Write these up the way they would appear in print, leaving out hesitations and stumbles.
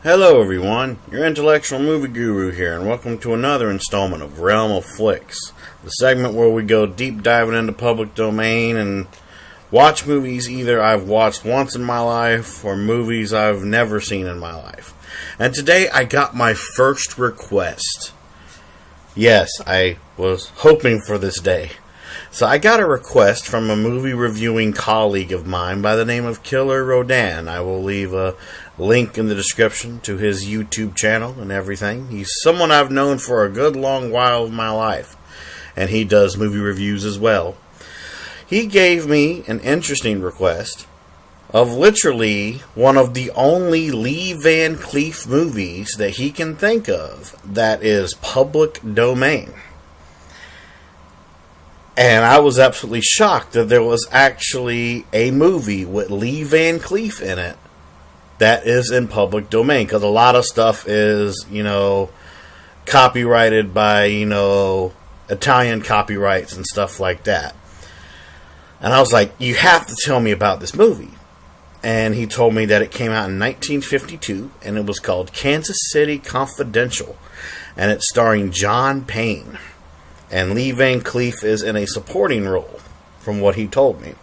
Hello everyone, your intellectual movie guru here, and welcome to another installment of Realm of Flix, the segment where we go deep diving into public domain and watch movies either I've watched once in my life or movies I've never seen in my life. And today I got my first request. Yes, I was hoping for this day. So I got a request from a movie reviewing colleague of mine by the name of Killerrodan. I will leave a link in the description to his YouTube channel and everything. He's someone I've known for a good long while of my life, and he does movie reviews as well. He gave me an interesting request of literally one of the only Lee Van Cleef movies that he can think of that is public domain. And I was absolutely shocked that there was actually a movie with Lee Van Cleef in it that is in public domain. Because a lot of stuff is, copyrighted by, Italian copyrights and stuff like that. And I was like, you have to tell me about this movie. And he told me that it came out in 1952, and it was called Kansas City Confidential. And it's starring John Payne. And Lee Van Cleef is in a supporting role, from what he told me.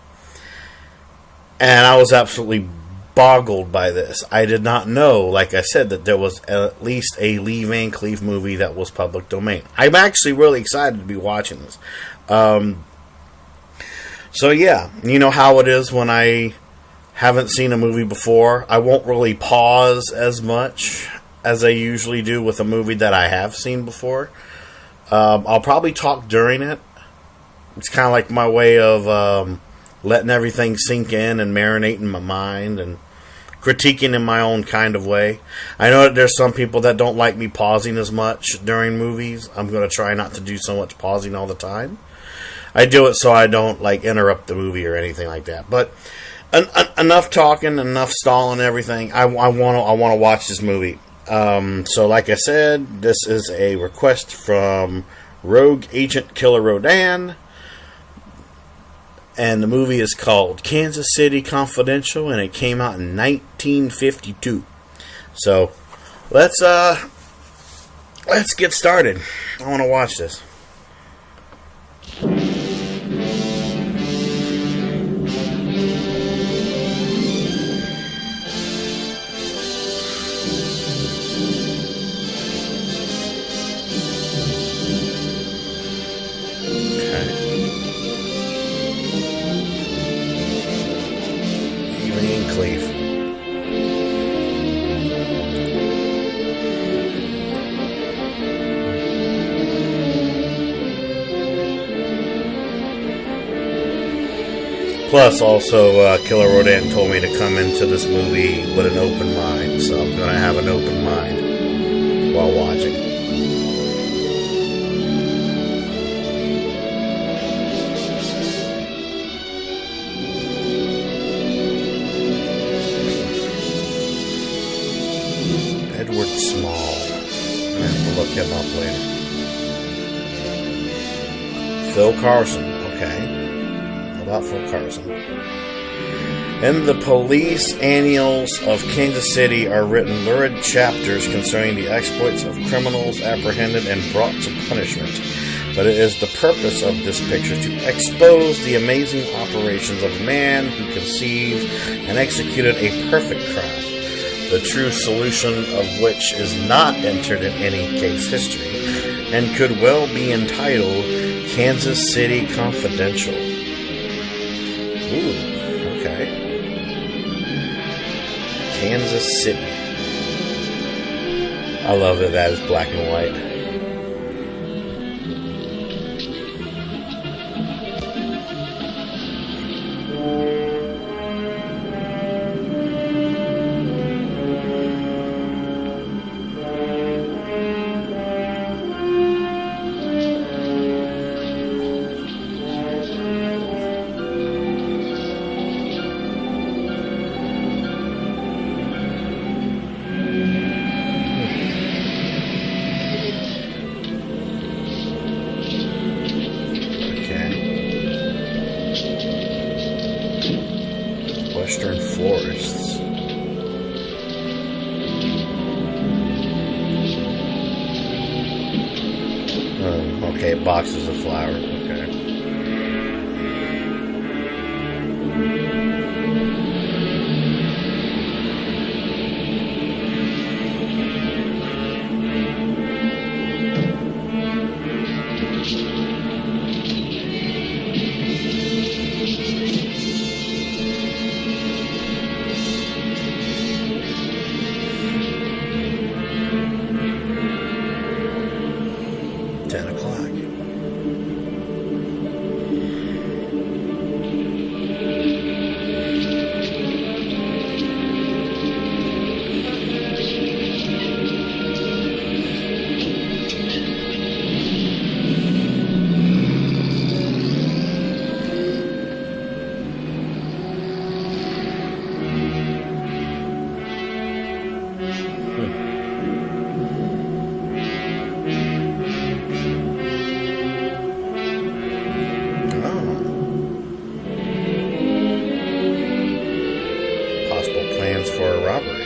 And I was absolutely boggled by this. I did not know, like I said, that there was at least a Lee Van Cleef movie that was public domain. I'm actually really excited to be watching this. So yeah, you know how it is when I haven't seen a movie before. I won't really pause as much as I usually do with a movie that I have seen before. I'll probably talk during it. It's kind of like my way of letting everything sink in and marinate in my mind and critiquing in my own kind of way. I know that there's some people that don't like me pausing as much during movies. I'm going to try not to do so much pausing all the time. I do it so I don't interrupt the movie or anything like that. But enough talking, enough stalling and everything. I want to watch this movie. So like I said, this is a request from Rogue Agent Killerrodan, and the movie is called Kansas City Confidential, and it came out in 1952. So let's get started. I want to watch this. Plus, also, Killerrodan told me to come into this movie with an open mind, so I'm going to have an open mind while watching. Edward Small. I have to look him up later. Phil Carson. Okay. About Phil Carson. In the police annals of Kansas City are written lurid chapters concerning the exploits of criminals apprehended and brought to punishment. But it is the purpose of this picture to expose the amazing operations of a man who conceived and executed a perfect crime, the true solution of which is not entered in any case history, and could well be entitled Kansas City Confidential. Ooh, okay. Kansas City. I love that is black and white. Western forests. Oh, okay, boxes of flowers. Okay. For a robbery.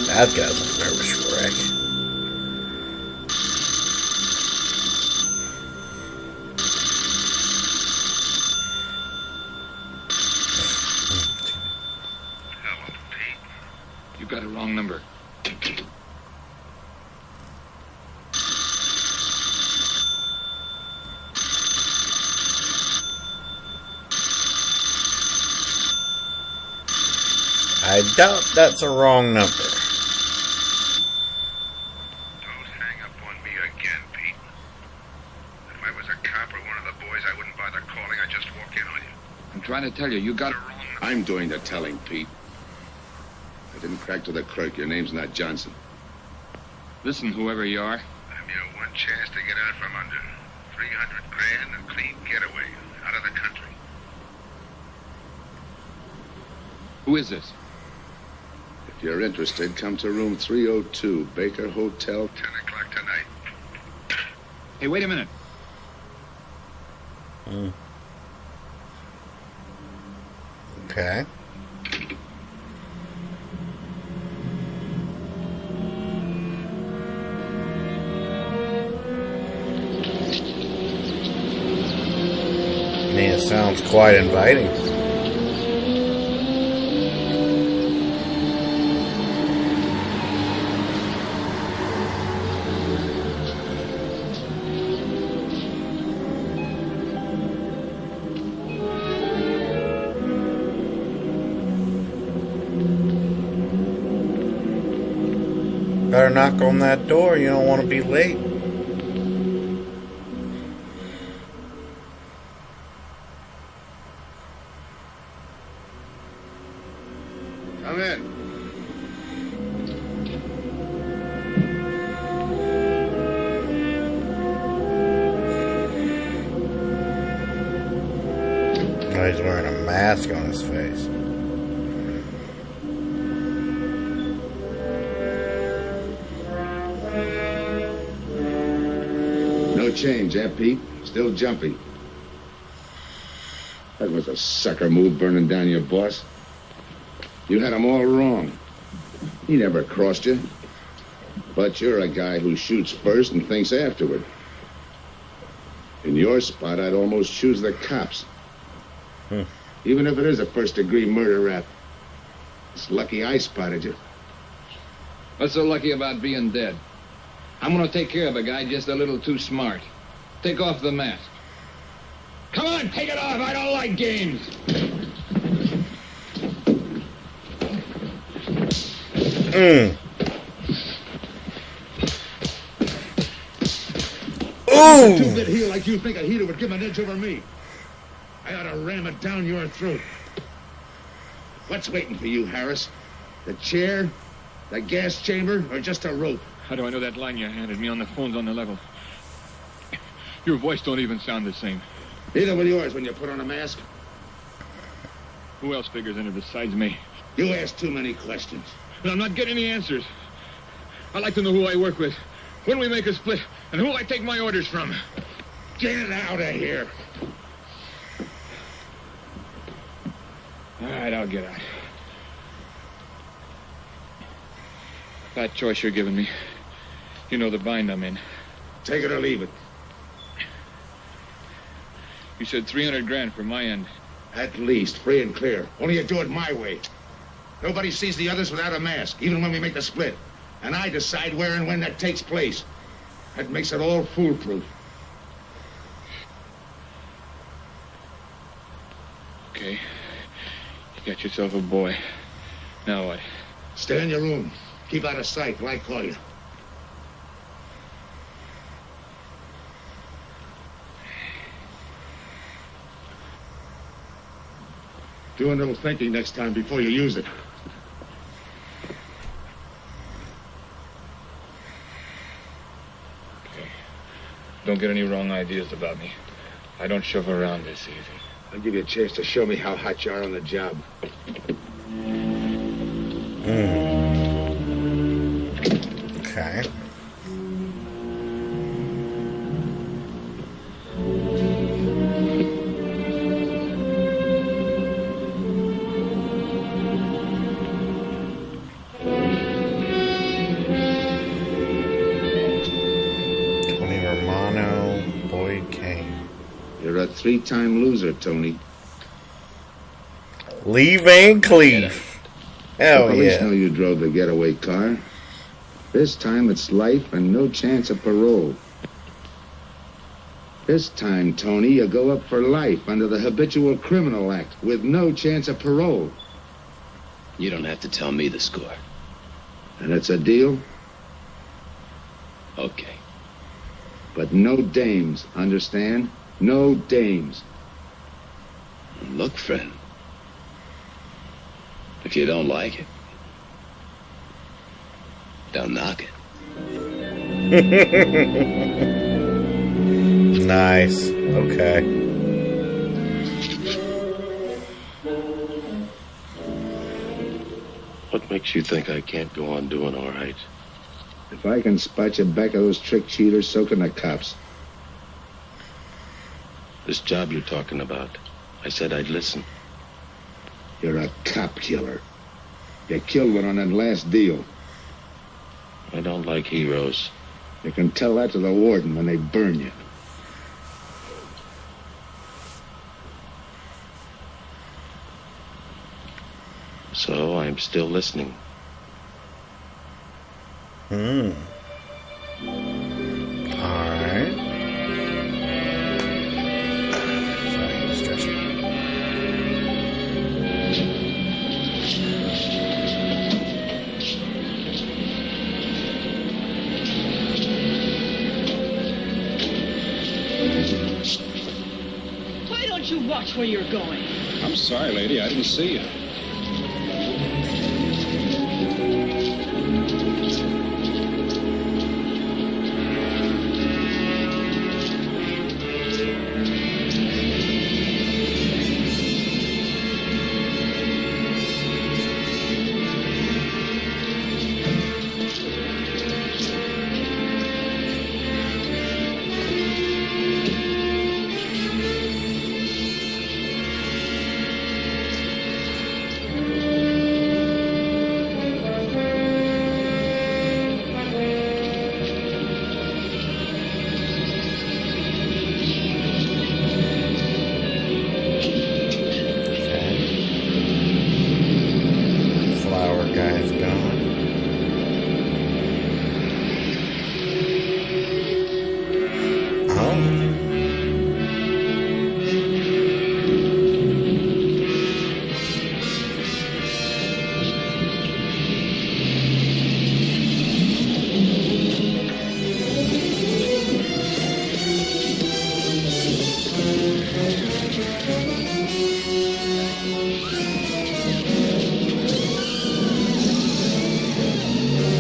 That guy's a nervous wreck. Hello, Pete. You got a wrong number. I doubt that's a wrong number. Don't hang up on me again, Pete. If I was a cop or one of the boys, I wouldn't bother calling. I'd just walk in on you. I'm trying to tell you, you got it wrong number. I'm doing the telling, Pete. I didn't crack to the clerk. Your name's not Johnson. Listen, whoever you are. I'm your one chance to get out from under. 300 grand and clean getaway. Out of the country. Who is this? If you're interested, come to room 302, Baker Hotel. 10 o'clock tonight. Hey, wait a minute. Okay. I mean, it sounds quite inviting. Better knock on that door. You don't want to be late. Come in. Oh, he's wearing a mask on his face. No change, eh, Pete? Still jumpy. That was a sucker move, burning down your boss. You had him all wrong. He never crossed you. But you're a guy who shoots first and thinks afterward. In your spot, I'd almost choose the cops. Even if it is a first-degree murder rap. It's lucky I spotted you. What's so lucky about being dead? I'm gonna take care of a guy just a little too smart. Take off the mask. Come on, take it off. I don't like games. A two-bit heel like you think a heater would give an edge over me. I ought to ram it down your throat. What's waiting for you, Harris? The chair, the gas chamber, or just a rope? How do I know that line you handed me on the phone's on the level? Your voice don't even sound the same. Neither will yours when you put on a mask. Who else figures in it besides me? You ask too many questions. And I'm not getting any answers. I'd like to know who I work with, when we make a split, and who I take my orders from. Get out of here. All right, I'll get out. That choice you're giving me. You know the bind I'm in. Take it or leave it. You said 300 grand for my end. At least, free and clear. Only you do it my way. Nobody sees the others without a mask, even when we make the split. And I decide where and when that takes place. That makes it all foolproof. Okay. You got yourself a boy. Now what? Stay in your room. Keep out of sight till I call you. Do a little thinking next time before you use it. Okay. Don't get any wrong ideas about me. I don't shove around this easy. I'll give you a chance to show me how hot you are on the job. Okay. Tony Romano, Boyd Kane. You're a three-time loser, Tony. Lee Van Cleef. Hell The police yeah. know you drove the getaway car. This time it's life and no chance of parole. This time, Tony, you go up for life under the Habitual Criminal Act with no chance of parole. You don't have to tell me the score. And it's a deal, Okay. but no dames, understand? No dames. Look, friend. If you don't like it, don't knock it. Nice. Okay. What makes you think I can't go on doing all right? If I can spot you back of those trick cheaters, so can the cops. This job you're talking about, I said I'd listen. You're a cop killer. You killed one on that last deal. I don't like heroes. You can tell that to the warden when they burn you. So I'm still listening. Alright. Sorry, distraction. Why don't you watch where you're going? I'm sorry, lady. I didn't see you.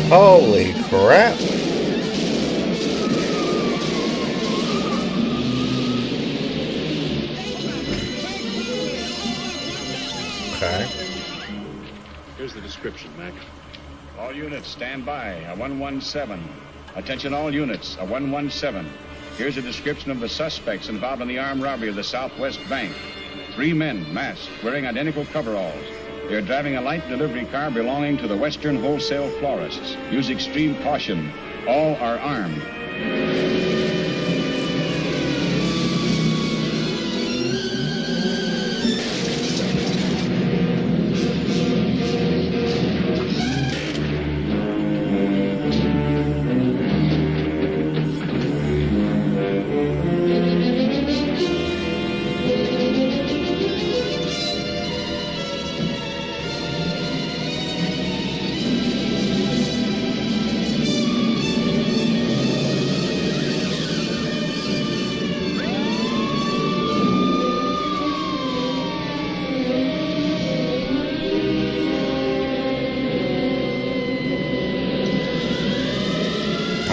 Holy crap. Okay. Here's the description, Mac. All units, stand by. A 117. Attention all units, a 117. Here's a description of the suspects involved in the armed robbery of the Southwest Bank. 3 men, masked, wearing identical coveralls. They're driving a light delivery car belonging to the Western Wholesale Florists. Use extreme caution. All are armed.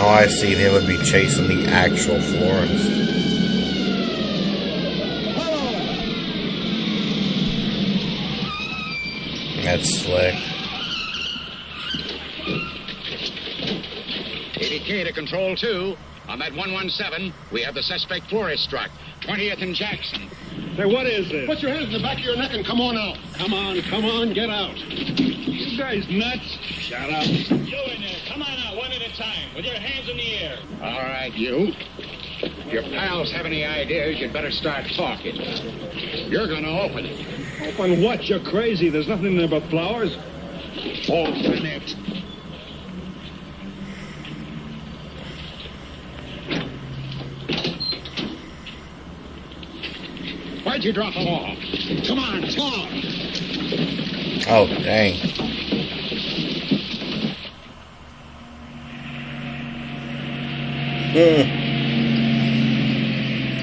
Oh, I see. They would be chasing the actual florist. That's slick. ADK to Control 2. On that 117, we have the suspect florist struck. 20th and Jackson. Hey, what is this? Put your hands in the back of your neck and come on out. Come on, get out. You guys nuts? Shut up. You in there, come on out, one at a time, with your hands in the air. All right, you. If your pals have any ideas, you'd better start talking. You're going to open it. Open what? You're crazy. There's nothing in there but flowers. Open it. Why'd you drop them off? Come on, talk. Oh, dang.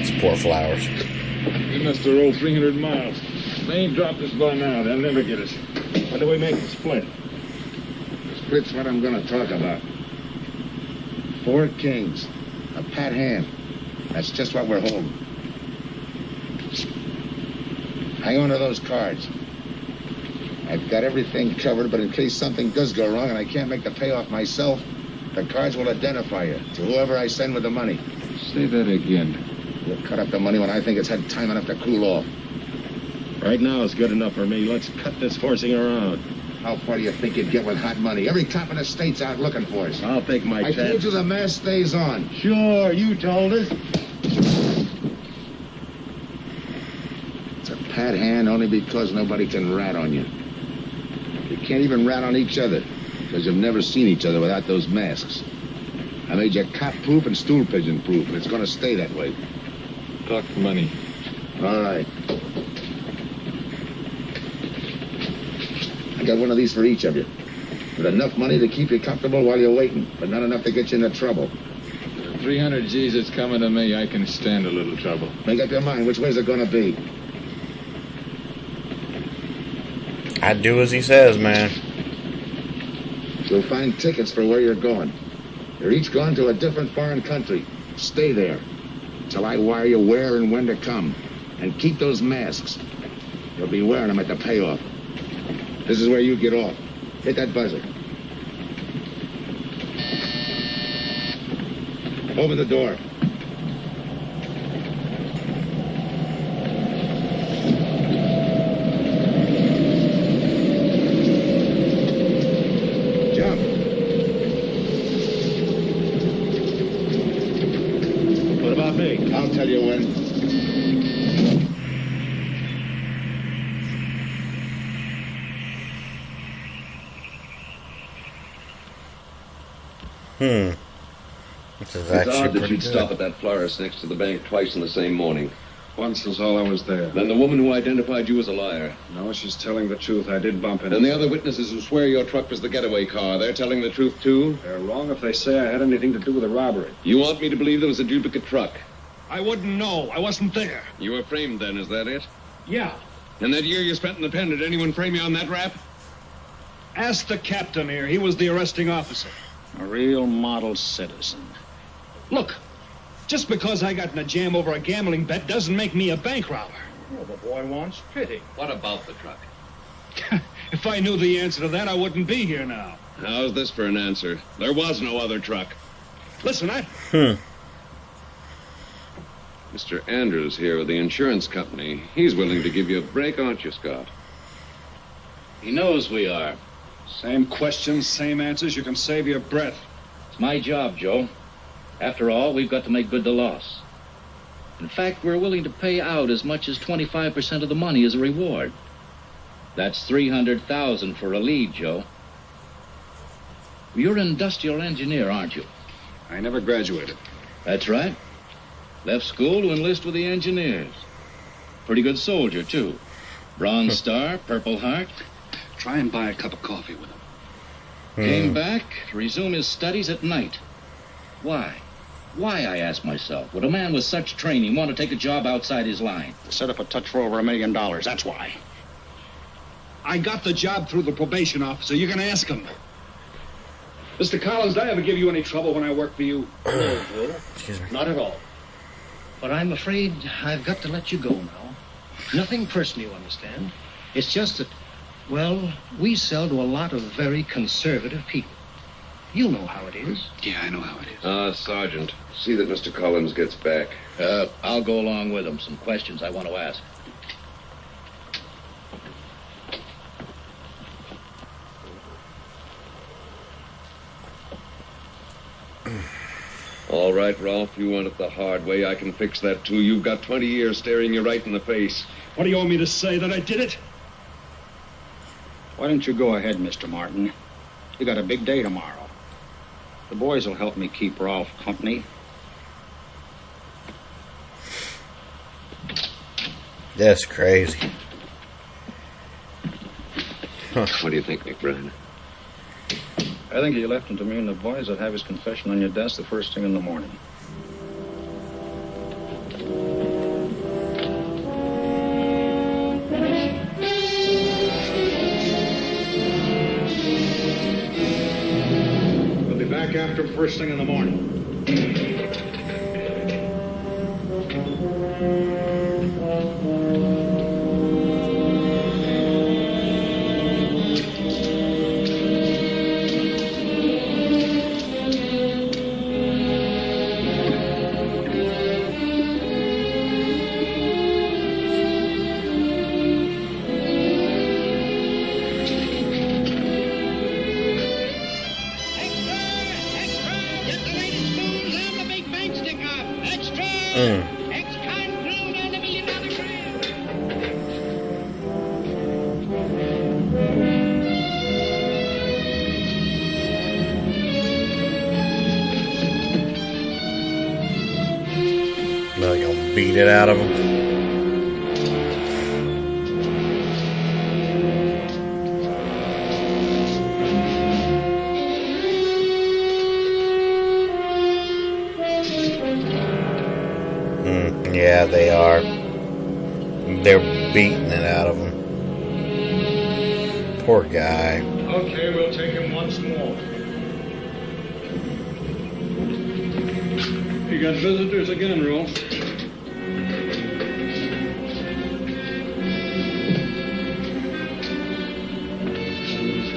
It's poor flowers. We must have rolled 300 miles. They ain't dropped us by now. They'll never get us. When do we make the split? The split's what I'm going to talk about. 4 kings. A pat hand. That's just what we're holding. Hang on to those cards. I've got everything covered, but in case something does go wrong and I can't make the payoff myself, the cards will identify you to whoever I send with the money. Say that again. We'll cut up the money when I think it's had time enough to cool off. Right now is good enough for me. Let's cut this horsing around. How far do you think you'd get with hot money? Every cop in the state's out looking for us. I'll take my I chance. told you the mask stays on. Sure, you told us. It's a pat hand only because nobody can rat on you. You can't even rat on each other because you've never seen each other without those masks. I made you cop-proof and stool-pigeon-proof, and it's going to stay that way. Talk money. All right. I got one of these for each of you. With enough money to keep you comfortable while you're waiting, but not enough to get you into trouble. 300 G's that's coming to me, I can stand a little trouble. Make up your mind. Which way's it going to be? I do as he says, man. You'll find tickets for where you're going. You're each going to a different foreign country. Stay there till I wire you where and when to come. And keep those masks. You'll be wearing them at the payoff. This is where you get off. Hit that buzzer. Open the door. Jump. What about me? I'll tell you when. This is It's actually odd that pretty you'd good. stop at that florist next to the bank twice in the same morning. Once was all I was there. Then the woman who identified you as a liar. No, she's telling the truth. I did bump into And the other witnesses who swear your truck was the getaway car, they're telling the truth too? They're wrong if they say I had anything to do with the robbery. You want me to believe there was a duplicate truck? I wouldn't know. I wasn't there. You were framed then, is that it? Yeah. And that year you spent in the pen, did anyone frame you on that rap? Ask the captain here. He was the arresting officer. A real model citizen. Look, just because I got in a jam over a gambling bet doesn't make me a bank robber. Well, the boy wants pity. What about the truck? If I knew the answer to that, I wouldn't be here now. How's this for an answer? There was no other truck. Listen, Mr. Andrews here with the insurance company. He's willing to give you a break, aren't you, Scott? He knows we are. Same questions, same answers. You can save your breath. It's my job, Joe. After all, we've got to make good the loss. In fact, we're willing to pay out as much as 25% of the money as a reward. That's $300,000 for a lead, Joe. You're an industrial engineer, aren't you? I never graduated. That's right. Left school to enlist with the engineers. Pretty good soldier, too. Bronze Star, Purple Heart. Try and buy a cup of coffee with him. Came back to resume his studies at night. Why? Why, I ask myself, would a man with such training want to take a job outside his line? To set up a touch for over $1 million, that's why. I got the job through the probation officer. You can ask him. Mr. Collins, did I ever give you any trouble when I worked for you? No, Joe. Not at all. But I'm afraid I've got to let you go now. Nothing personal, you understand. It's just that, well, we sell to a lot of very conservative people. You know how it is. Yeah, I know how it is. Sergeant, see that Mr. Collins gets back. I'll go along with him. Some questions I want to ask. All right, Ralph, you want it the hard way. I can fix that, too. You've got 20 years staring you right in the face. What do you want me to say, that I did it? Why don't you go ahead, Mr. Martin? You got a big day tomorrow. The boys will help me keep Ralph company. That's crazy. What do you think, McBride? I think you left him to me and the boys will have his confession on your desk the first thing in the morning. We'll be back after first thing in the morning. They're gonna beat it out of them. Yeah, they are. They're beating it out of him. Poor guy. Okay, we'll take him once more. You got visitors again, Rolf.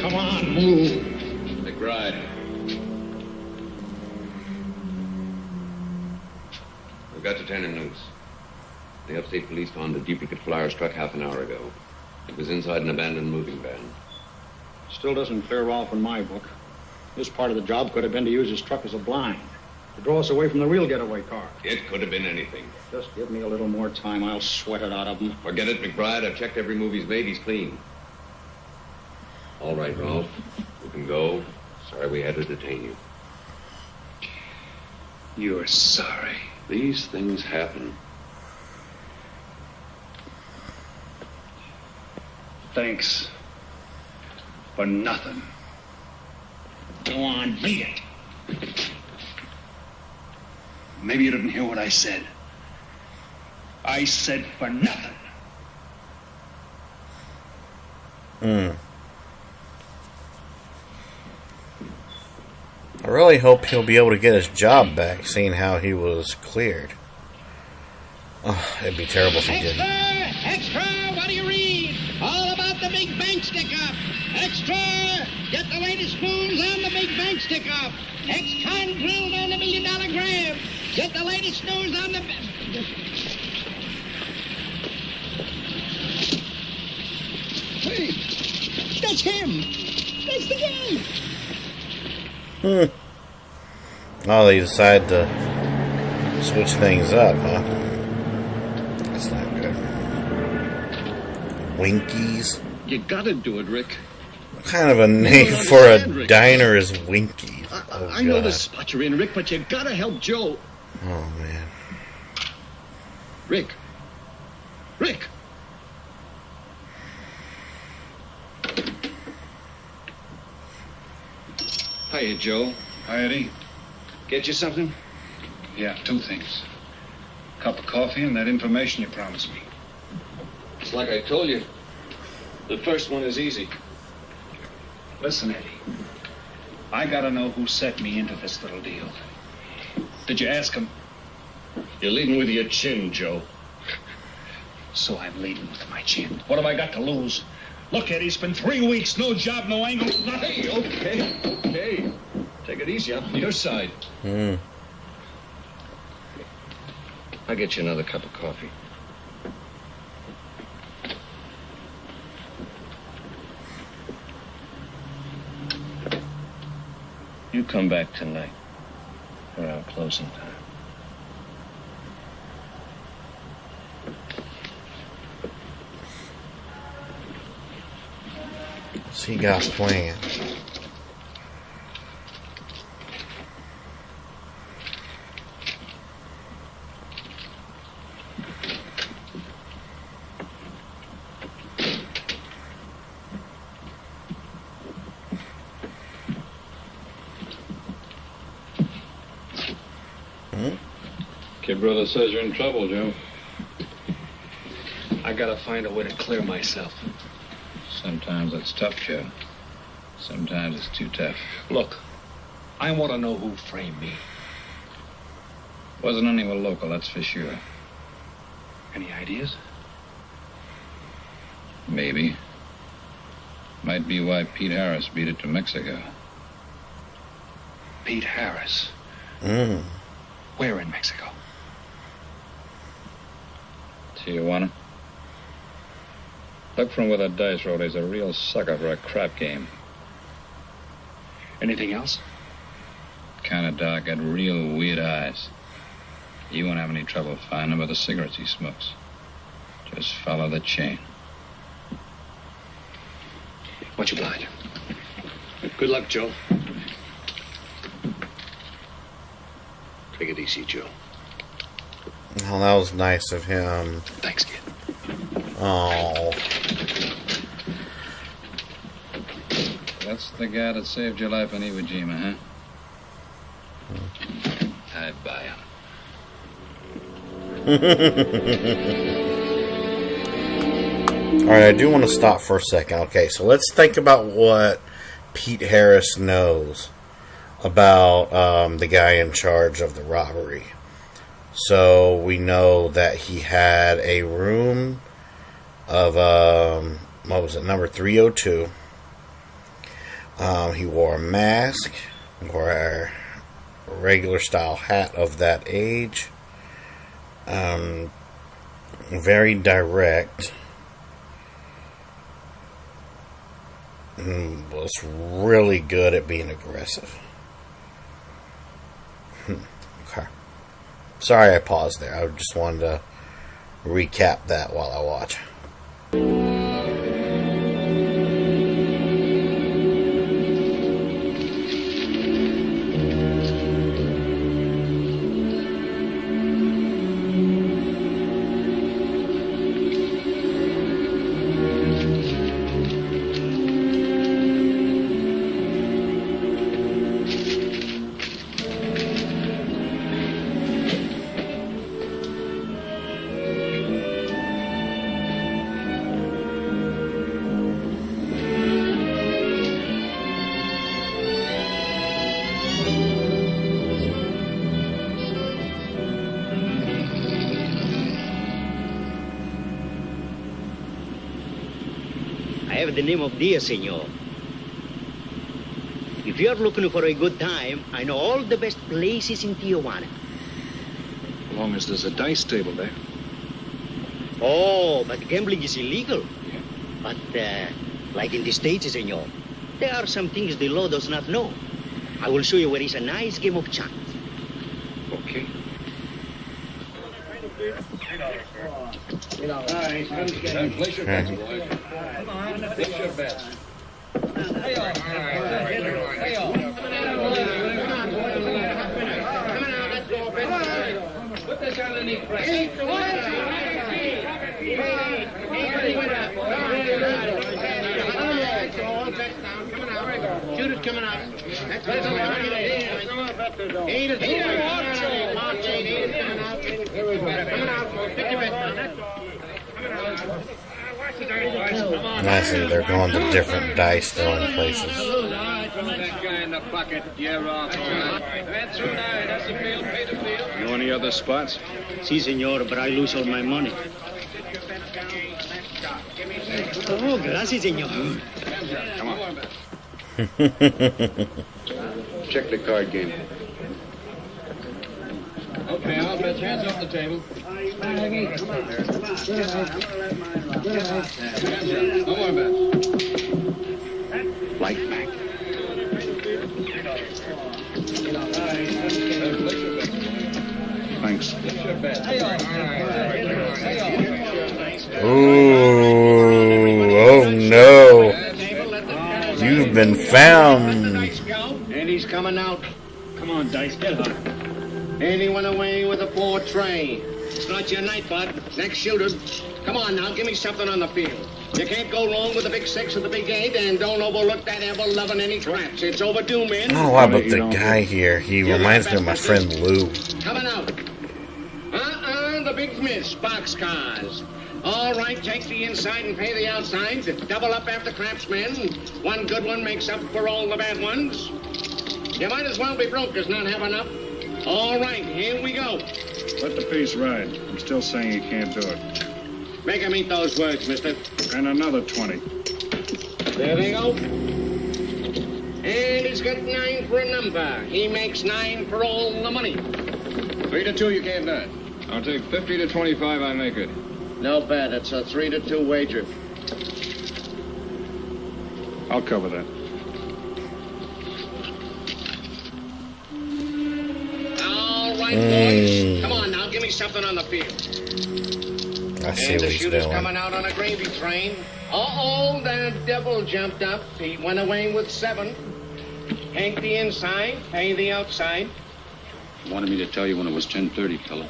Come on, move. McBride. We've got Lieutenant News. The upstate police found a duplicate Flyers truck half an hour ago. It was inside an abandoned moving van. Still doesn't clear Ralph in my book. This part of the job could have been to use his truck as a blind. To draw us away from the real getaway car. It could have been anything. Just give me a little more time. I'll sweat it out of him. Forget it, McBride. I've checked every move he's made. He's clean. All right, Ralph. You can go. Sorry we had to detain you. You're sorry. These things happen. Thanks. For nothing. Go on, beat it. Maybe you didn't hear what I said. I said for nothing. really hope he'll be able to get his job back, seeing how he was cleared. Oh, it'd be terrible if he didn't. Extra! What do you read? All about the big bank stick-up. Extra! Get the latest news on the big bank stick-up. Ex-con drilled on the $1 million grab. Get the latest news on the... Hey, that's him. That's the guy. Oh, they decided to switch things up, huh? That's not good. Winkies? You gotta do it, Rick. What kind of a name for a diner is Winkies? Oh, I know the spot you're in, Rick, but you gotta help Joe. Oh, man. Rick. Rick! Hiya, Joe. Hi, Eddie. Get you something? Yeah, 2 things. Cup of coffee and that information you promised me. It's like I told you. The first one is easy. Listen, Eddie. I gotta know who set me into this little deal. Did you ask him? You're leading with your chin, Joe. So I'm leading with my chin. What have I got to lose? Look, Eddie, it's been 3 weeks. No job, no angle, nothing. Hey, okay. Take it easy. I'm on your side. I'll get you another cup of coffee. You come back tonight around closing time. What's he got planned? Kid brother says you're in trouble, Joe. I gotta find a way to clear myself. Sometimes it's tough, Joe. Sometimes it's too tough. Look, I want to know who framed me. Wasn't anyone local, that's for sure. Any ideas? Maybe. Might be why Pete Harris beat it to Mexico. Pete Harris? Where in Mexico? Tijuana. Look from where the dice rolled. He's a real sucker for a crap game. Anything else? Kind of dark, got real weird eyes. You won't have any trouble finding him with the cigarettes he smokes. Just follow the chain. Much obliged. Good luck, Joe. Take it easy, Joe. Oh, that was nice of him. Thanks, kid. Oh. That's the guy that saved your life in Iwo Jima, huh? I buy him. Alright, I do want to stop for a second. Okay, so let's think about what Pete Harris knows about the guy in charge of the robbery. So we know that he had a room of, what was it, number 302. He wore a mask, wore a regular style hat of that age. Very direct. Was really good at being aggressive. Okay. Sorry I paused there. I just wanted to recap that while I watch. I have the name of Diaz, senor. If you're looking for a good time, I know all the best places in Tijuana. As long as there's a dice table there. Oh, but gambling is illegal. But, like in the States, senor, there are some things the law does not know. I will show you where is a nice game of chance. Okay. Place your bets, boys. Come on, place your bets. Put this underneath press. Shoot it coming out. That's what it's all right. Eight is coming out. March 8, 8 is coming out. Coming out. Pick your bet down. I see they're going to different dice throwing places. That guy in the bucket. You're off. That's right. That's the field. Pay the field. You know any other spots? Si, senor, but I lose all my money. Oh, gracias, senor. Come on. Check the card game. Okay, I'll bet hands off the table. No more bets. Like Mac. Thanks. Ooh, oh no. You've been found. And he's coming out. Come on, Dice, get hot. And he went away with a 4 tray. It's not your night, bud. Next shooter. Come on now, give me something on the field. You can't go wrong with the big 6 or the big 8, and don't overlook that ever 11 any craps. It's overdue, man. I don't know about the guy here. He reminds me of my friend Lou. Coming out. The big miss, boxcars. All right, take the inside and pay the outside. Double up after craps, men. One good one makes up for all the bad ones. You might as well be broke as not have enough. All right, here we go. Let the piece ride. I'm still saying you can't do it. Make him eat those words, mister. And another 20. There they go. And he's got 9 for a number. He makes 9 for all the money. 3 to 2, you can't bet. I'll take 50 to 25, I make it. No bet. It's a 3 to 2 wager. I'll cover that. All right, boys. Come on now, give me something on the field. I see And what the he's shooter's doing. coming out on a gravy train. Uh-oh, the devil jumped up. He went away with 7. Take the inside, pay the outside. Wanted me to tell you when it was 10:30, fella.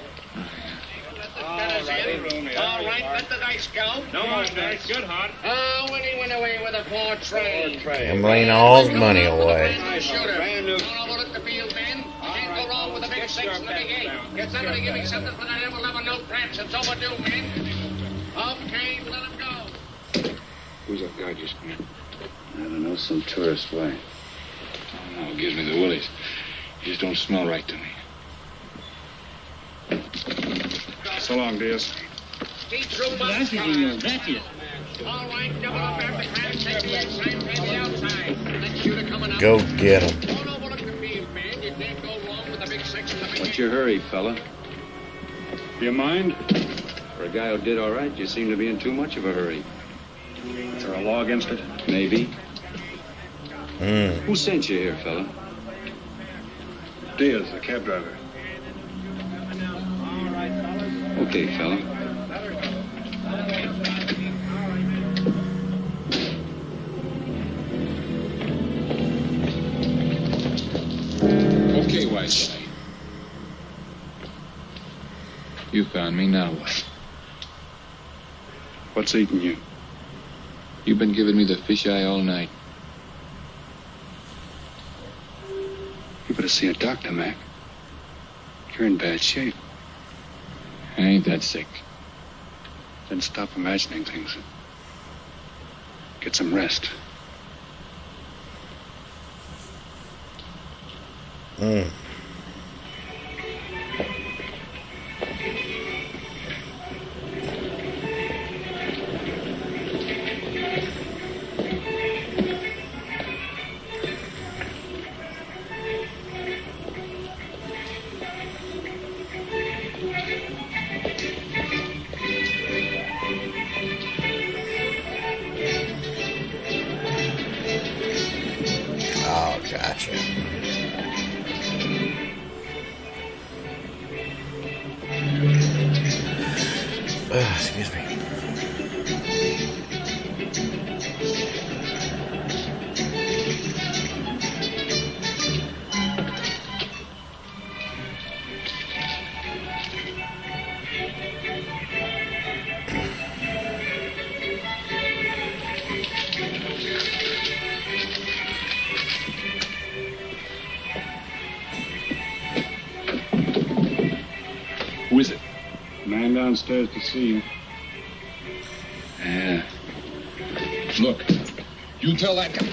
All right, let the dice go. No more dice. Good, hot. Oh, when he went away with a 4 tray. Gambling all his money away. Shooter. Don't overlook the field, man. Can't go wrong with the big 6 and the big 8. Get somebody to give me something for that ever no craps. It's overdue, man. Okay, let him go. Who's that guy just come in? I don't know, some tourist way. Oh, no, it gives me the willies. You just don't smell right to me. So long, Diaz. Keep through Gracias, senor. Gracias. All right, double up after craps. Take the inside, pay the outside. Next shooter coming up. Go get him. Don't overlook the field, man. You can't go wrong with the big 6 and the big 8. What's your hurry, fella? Do you mind? For a guy who did all right, you seem to be in too much of a hurry. Is there a law against it? Maybe. Who sent you here, fella? Diaz, the cab driver. Okay, fella. Okay, white guy. You found me, now what? What's eating you? You've been giving me the fisheye all night. You better see a doctor, Mac. You're in bad shape. I ain't that sick. Then stop imagining things. Get some rest. Gotcha. Excuse me. Who is it? Man downstairs to see you. Yeah. Look, you tell that guy.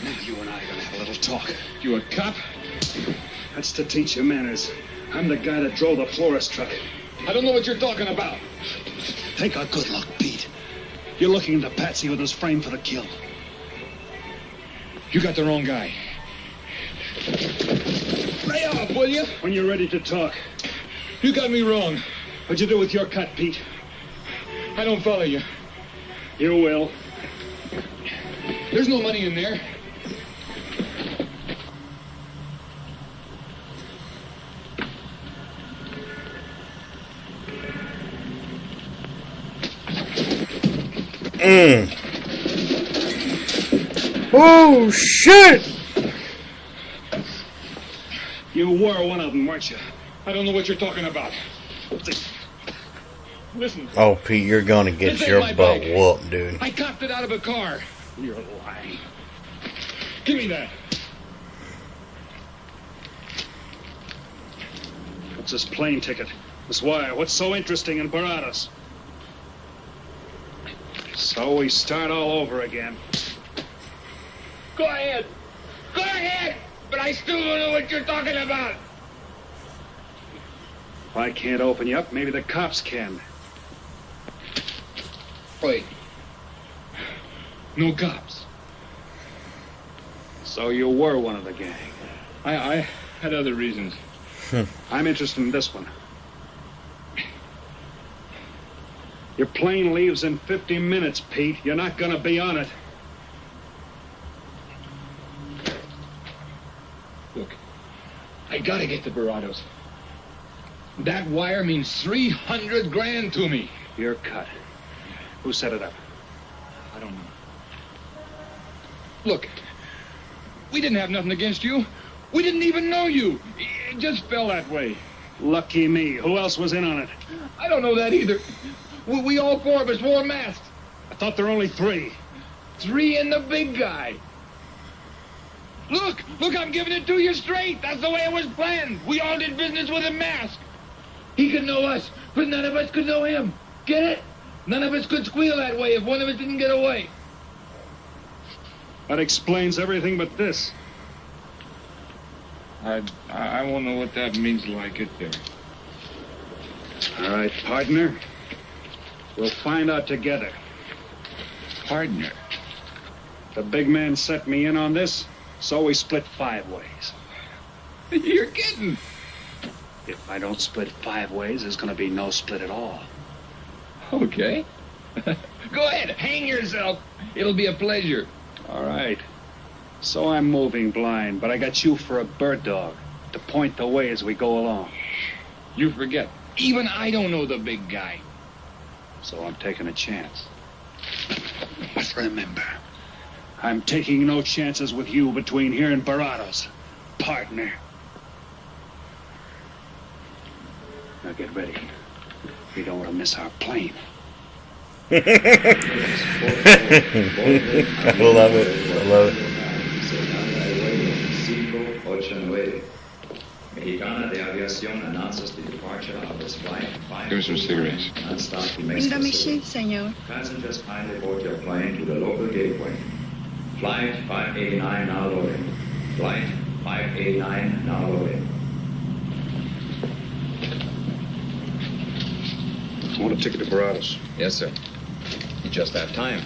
Now you and I are gonna have a little talk. You a cop? That's to teach you manners. I'm the guy that drove the florist truck. I don't know what you're talking about. Take a good look, Pete. You're looking into Patsy with his frame for the kill. You got the wrong guy. Lay off, will you? When you're ready to talk. You got me wrong. What'd you do with your cut, Pete? I don't follow you. You will. There's no money in there. Oh, shit! You were one of them, weren't you? I don't know what you're talking about. Listen. Oh, Pete, you're gonna get your butt whooped, dude. I copped it out of a car. You're lying. Give me that. What's this plane ticket? This wire? What's so interesting in Baradas? So we start all over again. Go ahead. Go ahead. But I still don't know what you're talking about. If I can't open you up, maybe the cops can. Wait. No cops. So you were one of the gang. I had other reasons. I'm interested in this one. Your plane leaves in 50 minutes, Pete. You're not gonna be on it. Look, I gotta get to Barados. That wire means 300 grand to me. You're cut. Who set it up? I don't know. Look, we didn't have nothing against you. We didn't even know you. It just fell that way. Lucky me. Who else was in on it? I don't know that either. We all four of us wore masks. I thought there were only 3. 3 and the big guy. Look, I'm giving it to you straight. That's the way it was planned. We all did business with a mask. He could know us, but none of us could know him. Get it? None of us could squeal that way if one of us didn't get away. That explains everything but this. I won't know what that means till I get there. All right, partner. We'll find out together. Partner? The big man set me in on this, so we split 5 ways. You're kidding. If I don't split 5 ways, there's gonna be no split at all. Okay. Go ahead, hang yourself. It'll be a pleasure. All right. So I'm moving blind, but I got you for a bird dog to point the way as we go along. You forget. Even I don't know the big guy. So I'm taking a chance. But remember, I'm taking no chances with you between here and Barados, partner. Now get ready. We don't want to miss our plane. I love it. I love it. Mexicana de Aviación announces the departure of this flight. Give me some cigarettes. Bring me shade, senor. Passengers kindly board your plane to the local gateway. Flight 589 now loading. Flight 589 now loading. I want a ticket to Barados. Yes, sir. You just have time.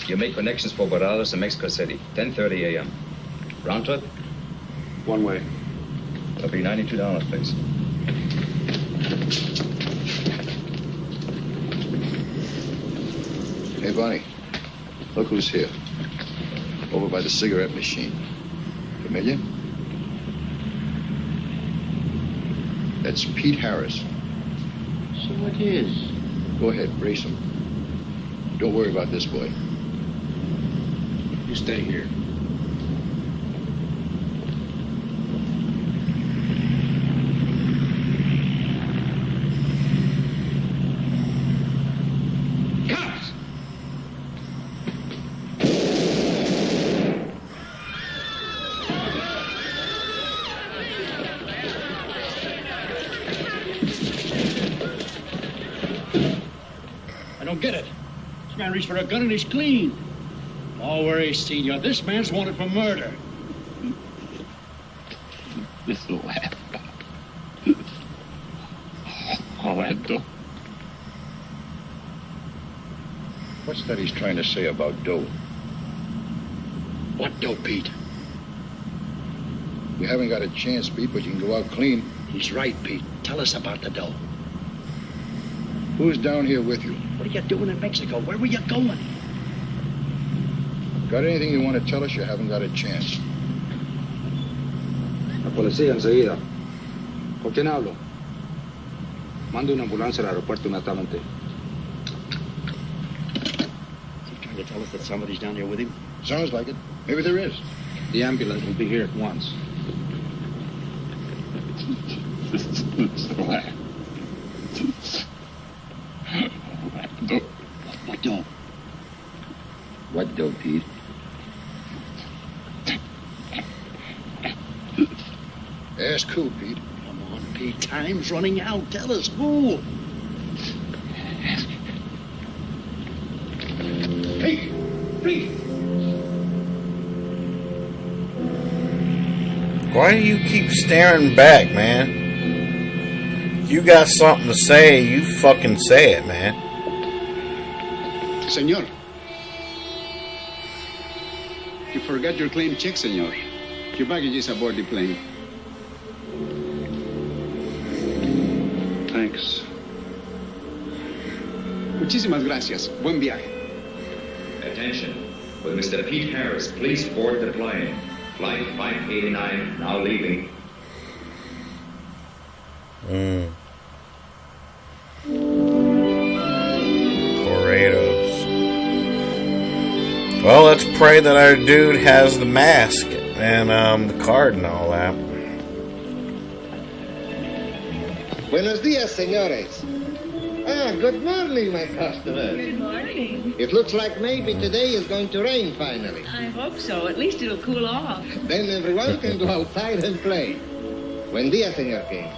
You make connections for Barados and Mexico City. 10:30 a.m. Round trip? One way. That'll be $92, please. Hey, Bonnie. Look who's here. Over by the cigarette machine. Familiar? That's Pete Harris. So what is? Go ahead, brace him. Don't worry about this boy. You stay here. Cops! I don't get it. This man reached for a gun and he's clean. Don't worry, Senor. This man's wanted for murder. This will happen. Orlando. What's that he's trying to say about dough? What dough, Pete? You haven't got a chance, Pete, but you can go out clean. He's right, Pete. Tell us about the dough. Who's down here with you? What are you doing in Mexico? Where were you going? Got anything you want to tell us? You haven't got a chance. La policía enseguida. ¿Con quién hablo? Mande una ambulancia al aeropuerto inmediatamente. Is he trying to tell us that somebody's down here with him? Sounds like it. Maybe there is. The ambulance will be here at once. What dough? What dough, Pete? Ask who, Pete? Come on, Pete. Time's running out. Tell us who. Pete! Pete! Why do you keep staring back, man? If you got something to say, you fucking say it, man. Senor. You forgot your claim check, senor. Your baggage is aboard the plane. Thanks. Muchísimas gracias. Buen viaje. Attention. Will Mr. Pete Harris please board the plane? Flight 589 now leaving. Burritos. Well, let's pray that our dude has the mask and the card and all that. Buenos dias, señores. Good morning, my customers. Good morning. It looks like maybe today is going to rain finally. I hope so. At least it'll cool off. Then everyone can go outside and play. Buen dia, Señor King.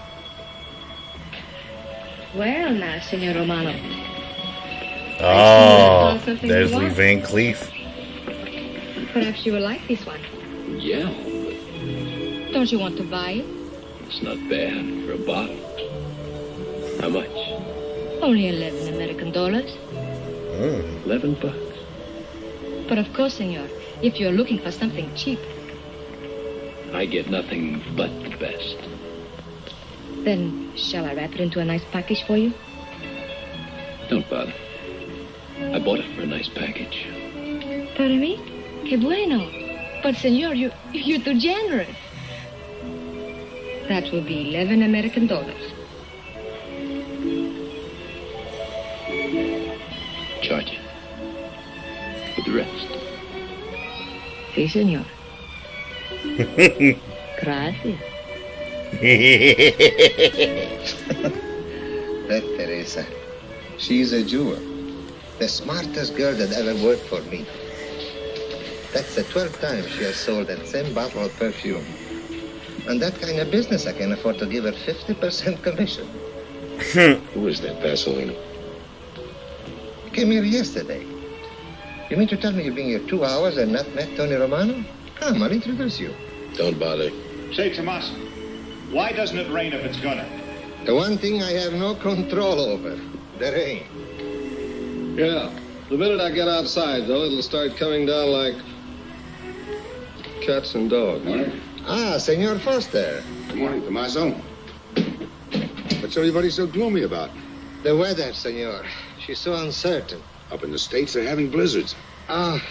Well, now, Senor Romano. Oh, there's Lee Van Cleef. Perhaps you will like this one. Yeah, Don't you want to buy it? it's not bad for a bottle. How much? Only 11 American dollars. $11. But of course, senor, if you're looking for something cheap, I get nothing but the best. then shall I wrap it into a nice package for you? Don't bother. I bought it for a nice package. Para mí? Que bueno. But senor, you're too generous. That will be 11 American dollars. Charge you for the rest. Sí, senor. Gracias. That Teresa, she's a jewel. The smartest girl that ever worked for me. That's the 12th time she has sold that same bottle of perfume. On that kind of business, I can afford to give her 50% commission. Who is that Vaseline? Came here yesterday. You mean to tell me you've been here 2 hours and not met Tony Romano? Come, I'll introduce you. Don't bother. Say, Tomas, why doesn't it rain if it's gonna? The one thing I have no control over, the rain. Yeah. The minute I get outside, though, it'll start coming down like cats and dogs. Ah, Senor Foster. Good morning, Tommaso. What's everybody so gloomy about? The weather, senor. She's so uncertain. Up in the States, they're having blizzards. Ah,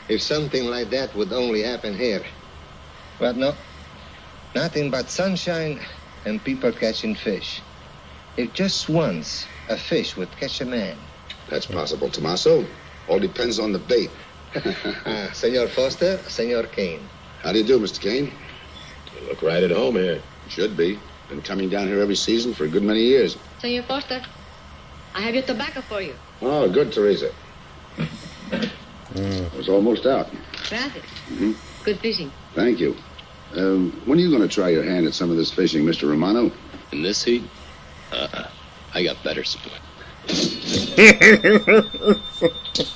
if something like that would only happen here. But no, nothing but sunshine and people catching fish. If just once a fish would catch a man. That's possible, Tommaso. All depends on the bait. Senor Foster, Senor Kane. How do you do, Mr. Kane? You look right at home here. Should be. Been coming down here every season for a good many years. Senor Foster, I have your tobacco for you. Oh, good, Teresa. It was almost out. Gracias. Mm-hmm. Good fishing. Thank you. When are you going to try your hand at some of this fishing, Mr. Romano? In this heat? I got better sport.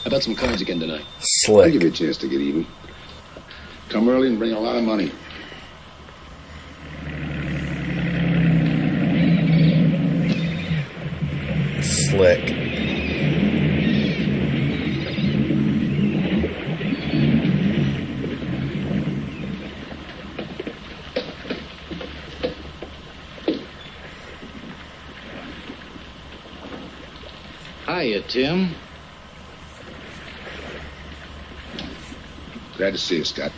How about some cards again tonight? I'll give you a chance to get even. Come early and bring a lot of money. Slick. Hiya, Tim. Glad to see you, Scott.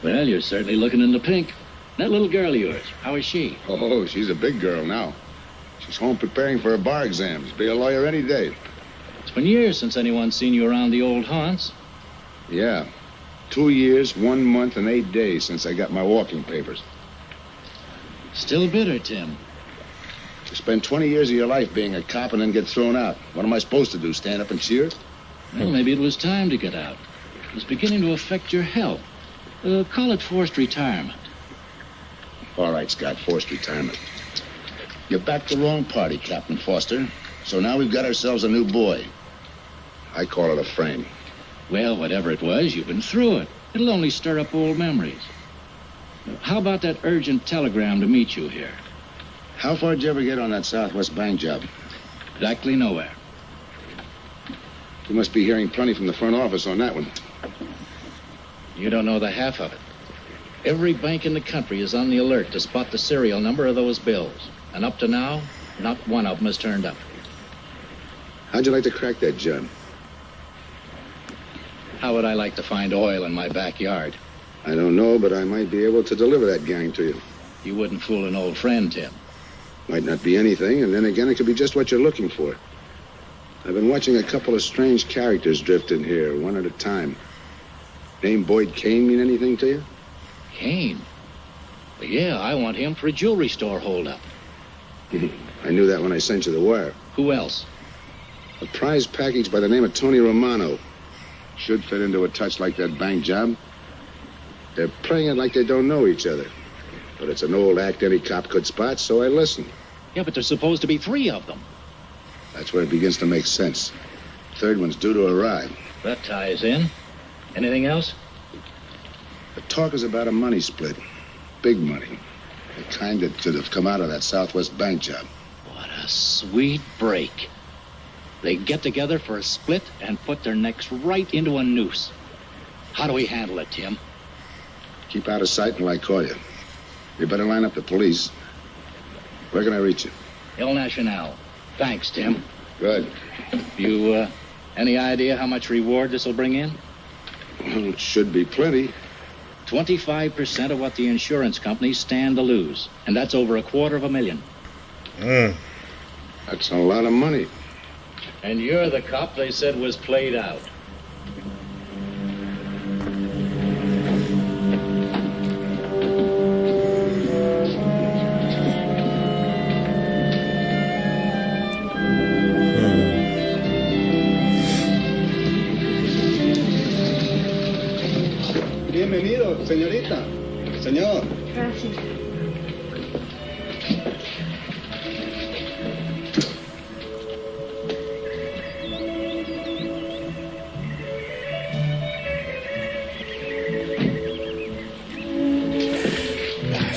Well, you're certainly looking in the pink. That little girl of yours, how is she? Oh, she's a big girl now. She's home preparing for her bar exams. Be a lawyer any day. It's been years since anyone's seen you around the old haunts. Yeah. 2 years, 1 month, and 8 days since I got my walking papers. Still bitter, Tim. You spend 20 years of your life being a cop and then get thrown out. What am I supposed to do, stand up and cheer? Well, maybe it was time to get out. It was beginning to affect your health. Call it forced retirement. All right, Scott, forced retirement. You're back the wrong party, Captain Foster. So now we've got ourselves a new boy. I call it a frame. Well, whatever it was, you've been through it. It'll only stir up old memories. How about that urgent telegram to meet you here? How far did you ever get on that Southwest Bank job? Exactly nowhere. You must be hearing plenty from the front office on that one. You don't know the half of it. Every bank in the country is on the alert to spot the serial number of those bills. And up to now, not one of them has turned up. How'd you like to crack that job? How would I like to find oil in my backyard? I don't know, but I might be able to deliver that gang to you. You wouldn't fool an old friend, Tim. Might not be anything, and then again, it could be just what you're looking for. I've been watching a couple of strange characters drift in here, one at a time. Name Boyd Kane mean anything to you? Kane? Well, yeah, I want him for a jewelry store holdup. I knew that when I sent you the wire. Who else? A prize package by the name of Tony Romano. Should fit into a touch like that bank job. They're playing it like they don't know each other. But it's an old act any cop could spot, so I listened. Yeah, but there's supposed to be 3 of them. That's where it begins to make sense. Third one's due to arrive. That ties in. Anything else? The talk is about a money split. Big money. The kind that should have come out of that Southwest Bank job. What a sweet break. They get together for a split and put their necks right into a noose. How do we handle it, Tim? Keep out of sight until I call you. You better line up the police. Where can I reach you? El Nacional. Thanks, Tim. Good. You, any idea how much reward this will bring in? Well, it should be plenty. 25% of what the insurance companies stand to lose. And that's over $250,000. That's a lot of money. And you're the cop they said was played out. Bienvenido, señorita. Señor. Gracias.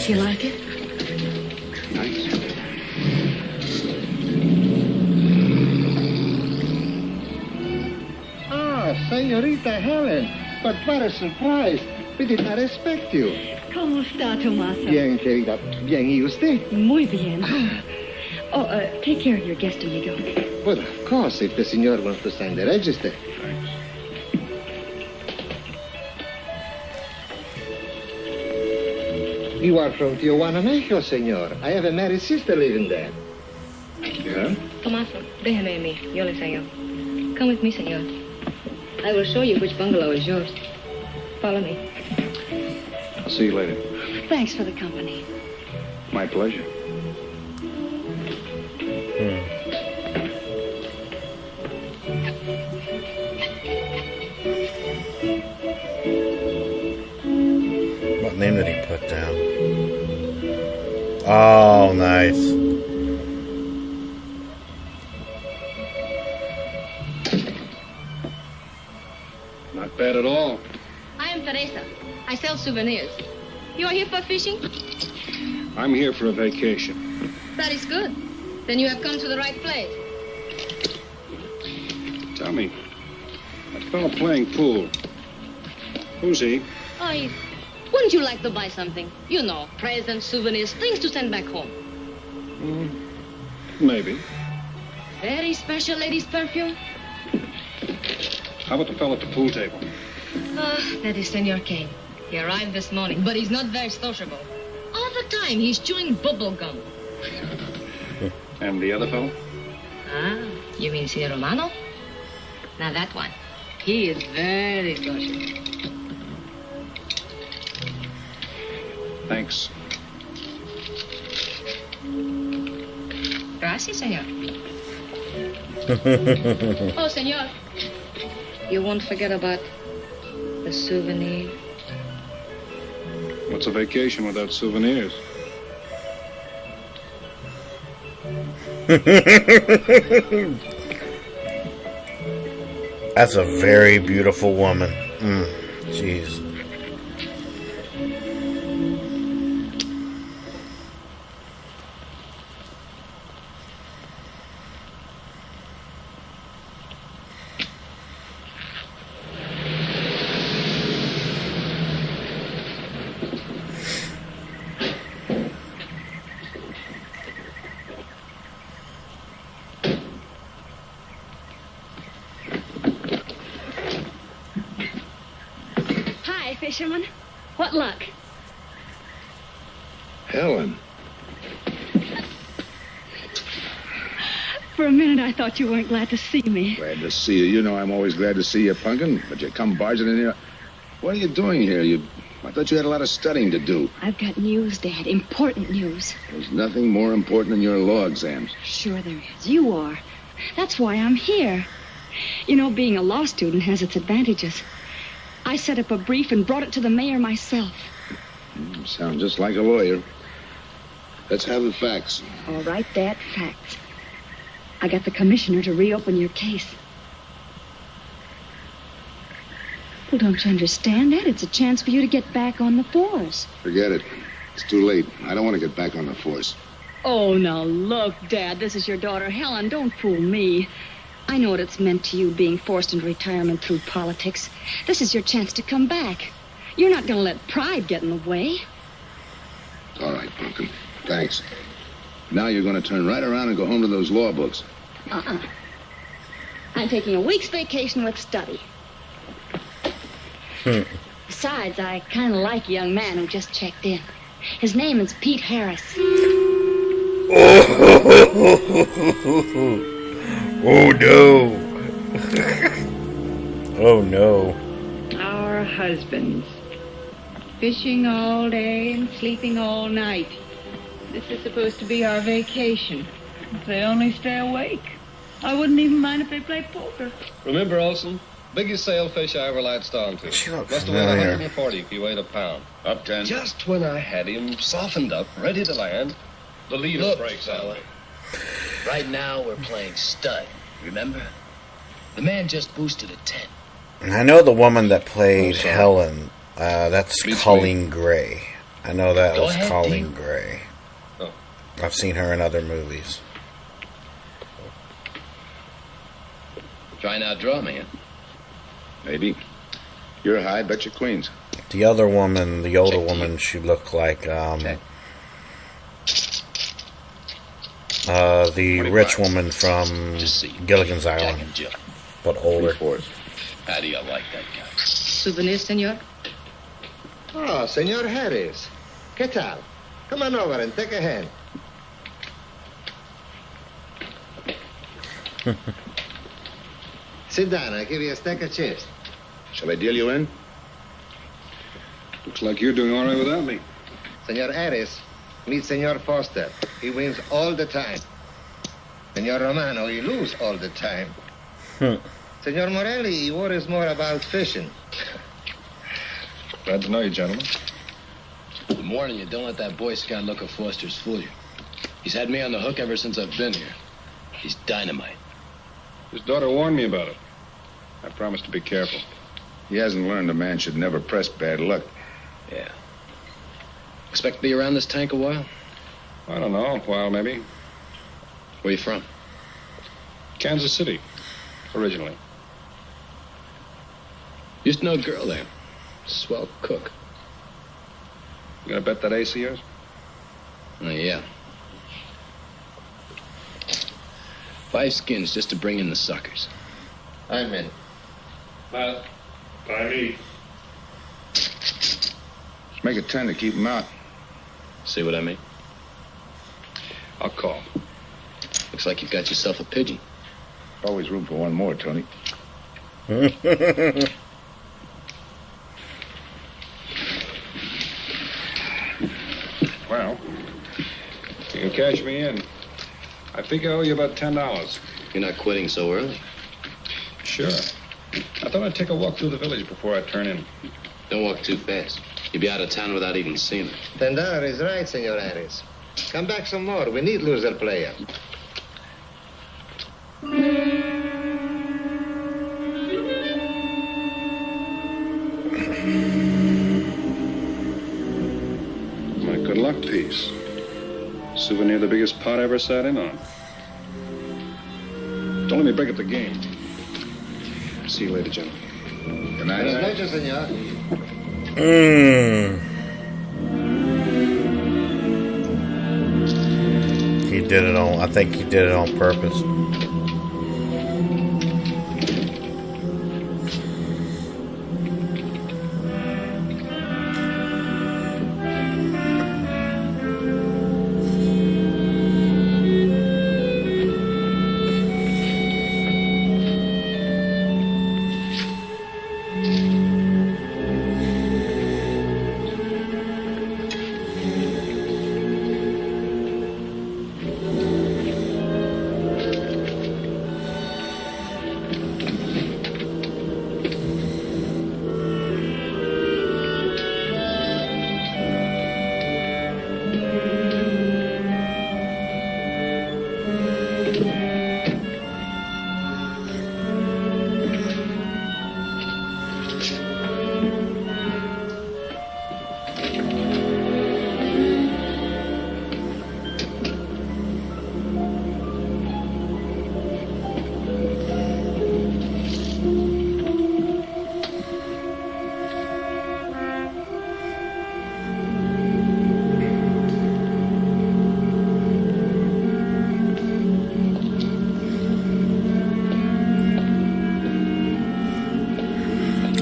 You like it? Nice. Ah, señorita Helen. But what a surprise. We did not expect you. ¿Cómo está, Tommaso? Bien, querida. Bien, ¿y usted? Muy bien. Oh, take care of your guest, amigo. Well, of course, if the senor wants to sign the register. You are from Tijuana, Mexico, senor. I have a married sister living there. Yeah? Tomaso, déjeme a mí. Yo le enseño. Come with me, senor. I will show you which bungalow is yours. Follow me. I'll see you later. Thanks for the company. My pleasure. What name did he put down? Oh, nice. Not bad at all. I am Teresa. I sell souvenirs. You are here for fishing? I'm here for a vacation. That is good. Then you have come to the right place. Tell me, that fellow playing pool, who's he? Oh, wouldn't you like to buy something? You know, presents, souvenirs, things to send back home. Maybe. Very special ladies' perfume. How about the fellow at the pool table? That is Senor Kane. He arrived this morning, but he's not very sociable. All the time, he's chewing bubble gum. And the other fellow? Ah, you mean Senor Romano? Now that one. He is very social. Thanks. Gracias, senor. Oh, senor. You won't forget about the souvenir. What's a vacation without souvenirs? That's a very beautiful woman. Jeez. Fisherman, what luck? Helen. For a minute, I thought you weren't glad to see me. Glad to see you. You know I'm always glad to see you, Punkin. But you come barging in here. What are you doing here? I thought you had a lot of studying to do. I've got news, Dad. Important news. There's nothing more important than your law exams. Sure there is. You are. That's why I'm here. You know, being a law student has its advantages. I set up a brief and brought it to the mayor myself. You sound just like a lawyer. Let's have the facts. All right, Dad, facts. I got the commissioner to reopen your case. Well, don't you understand that? It's a chance for you to get back on the force. Forget it. It's too late. I don't want to get back on the force. Oh, now look, Dad, this is your daughter Helen. Don't fool me. I know what it's meant to you being forced into retirement through politics. This is your chance to come back. You're not going to let pride get in the way. All right, Pumpkin. Thanks. Now you're going to turn right around and go home to those law books. I'm taking a week's vacation with study. Besides, I kind of like a young man who just checked in. His name is Pete Harris. Oh, no. Oh, no. Our husbands. Fishing all day and sleeping all night. This is supposed to be our vacation. If they only stay awake. I wouldn't even mind if they play poker. Remember, Olson? Biggest sailfish I ever latched onto. Must have weighed 140 if he weighed a pound. Up 10. Just when I had him softened up, ready to land, the leader breaks out. Right now, we're playing stud, remember? The man just boosted a 10. I know the woman that played Helen. That's Colleen Gray. I know that was Colleen Gray. Oh. I've seen her in other movies. Try and outdraw me, huh? Maybe. You're high, bet your queens. The other woman, the older woman, she looked like the rich woman from Gilligan's Island, but older. How do you like that guy? Souvenir, senor? Ah, Senor Harris. ¿Qué tal? Come on over and take a hand. Sit down. I'll give you a stack of chips. Shall I deal you in? Looks like you're doing all right without me. Senor Harris, meet Senor Foster. He wins all the time. Senor Romano, he loses all the time. Senor Morelli, he worries more about fishing. Glad to know you, gentlemen. I'm warning you, don't let that Boy Scout look of Foster's fool you. He's had me on the hook ever since I've been here. He's dynamite. His daughter warned me about it. I promised to be careful. He hasn't learned a man should never press bad luck. Yeah. Expect to be around this tank a while? I don't know, a while maybe. Where you from? Kansas City, originally. Used to know a girl there. Swell cook. You gonna bet that ace of yours? Oh, yeah. 5 skins just to bring in the suckers. I'm in. Well, by me. Just make it 10 to keep him out. See what I mean? I'll call. Looks like you've got yourself a pigeon. Always room for one more, Tony. Well, you can cash me in. I think I owe you about $10. You're not quitting so early. Sure. I thought I'd take a walk through the village before I turn in. Don't walk too fast. You'll be out of town without even seeing it. $10 is right, Senor Harris. Come back some more. We need loser player. My good luck piece. Souvenir the biggest pot I ever sat in on. Don't let me break up the game. See you later, gentlemen. Good night. Buenas noches, senor. He did it on, I think he did it on purpose.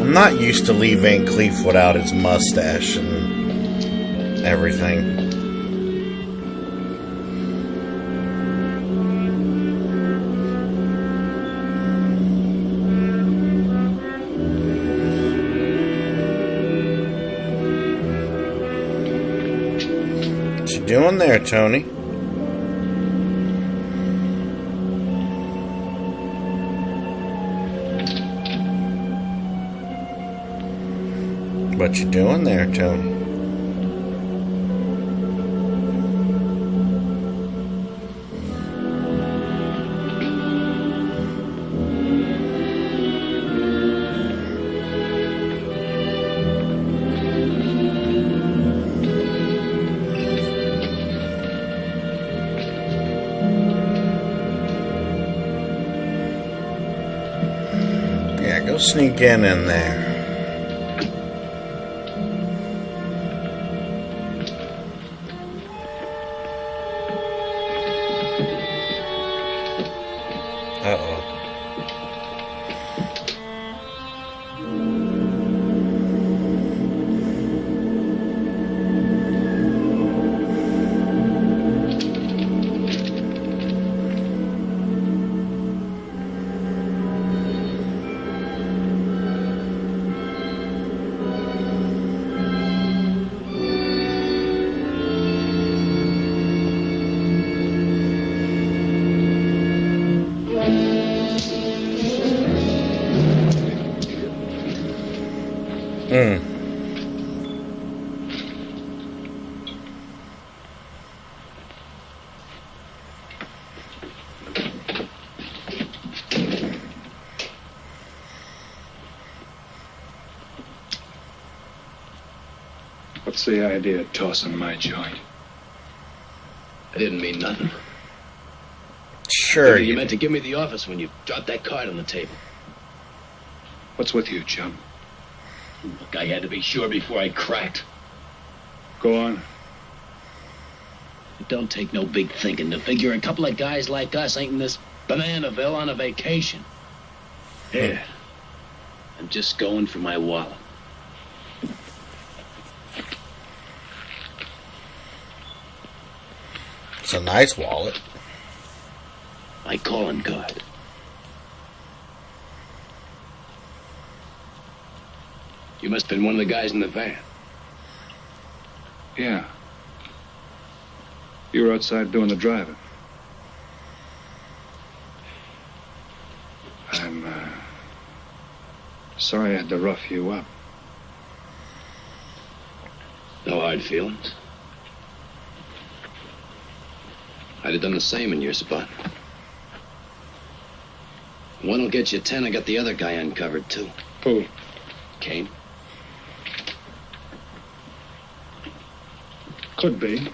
I'm not used to Lee Van Cleef without his mustache and everything. What you doing there, Tony? What you doing there, Tony? Yeah, go sneak in there. What's the idea of tossing my joint? I didn't mean nothing. Sure. You meant to give me the office when you dropped that card on the table. What's with you, chum? Look, I had to be sure before I cracked. Go on. It don't take no big thinking to figure a couple of guys like us ain't in this Bananaville on a vacation. Here. I'm just going for my wallet. It's a nice wallet. My calling card. You must have been one of the guys in the van. Yeah. You were outside doing the driving. I'm, sorry I had to rough you up. No hard feelings. I'd have done the same in your spot. One will get you 10. I got the other guy uncovered, too. Who? Kane. Could be.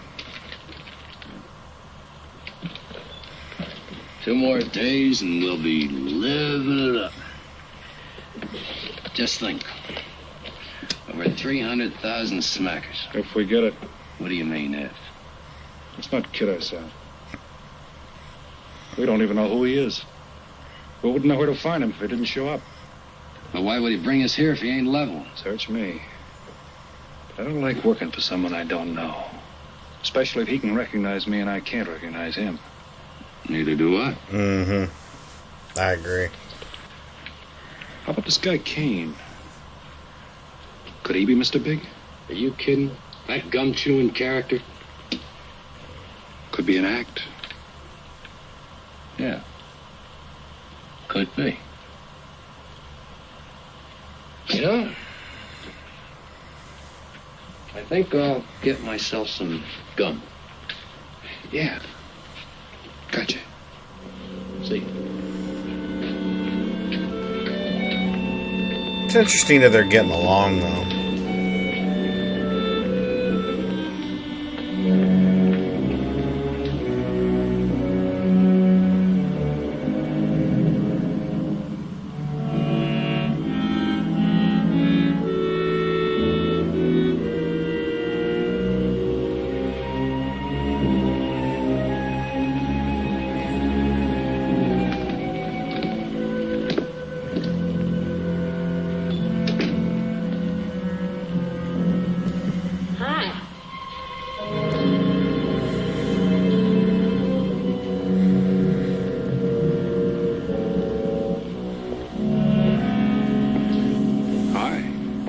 2 more days and we'll be living it up. Just think. Over 300,000 smackers. If we get it. What do you mean, if? Let's not kid ourselves. We don't even know who he is. We wouldn't know where to find him if he didn't show up. Well, why would he bring us here if he ain't level? Search me. I don't like working for someone I don't know. Especially if he can recognize me and I can't recognize him. Neither do I. Mm-hmm. I agree. How about this guy Kane? Could he be Mr. Big? Are you kidding? That gum-chewing character? Could be an act. Yeah. Could be. You know, I think I'll get myself some gum. Yeah. Gotcha. See. It's interesting that they're getting along, though.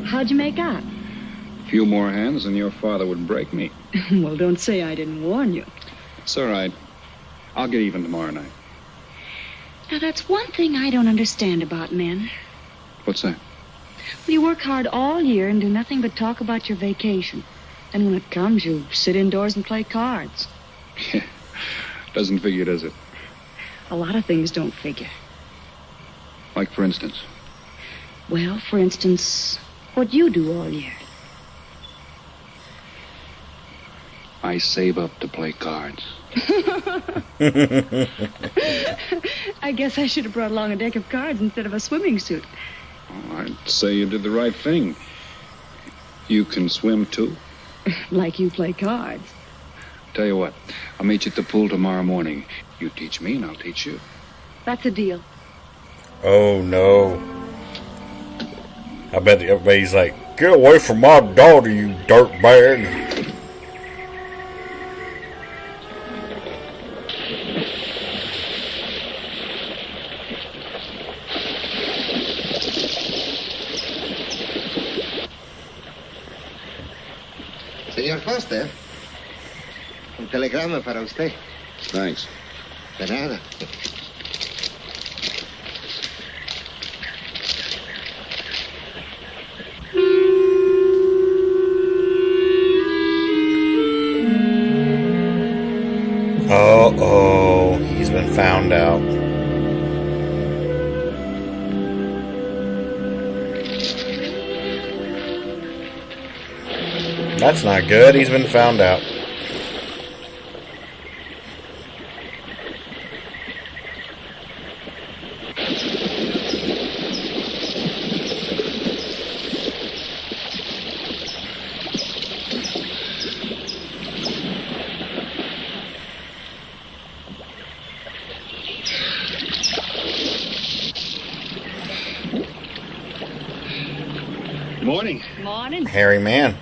How'd you make out? A few more hands and your father would break me. Well, don't say I didn't warn you. It's all right. I'll get even tomorrow night. Now, that's one thing I don't understand about men. What's that? Well, you work hard all year and do nothing but talk about your vacation. And when it comes, you sit indoors and play cards. Doesn't figure, does it? A lot of things don't figure. Like, for instance? Well, for instance, what you do all year. I save up to play cards. I guess I should have brought along a deck of cards instead of a swimming suit. Oh, I'd say you did the right thing. You can swim, too? Like you play cards. Tell you what, I'll meet you at the pool tomorrow morning. You teach me and I'll teach you. That's a deal. Oh, no. I bet everybody's like, get away from my daughter, you dirtbag. Señor Foster, un telegrama para usted. Thanks. De nada. Oh, he's been found out. That's not good. He's been found out. Morning. Morning. Hairy man.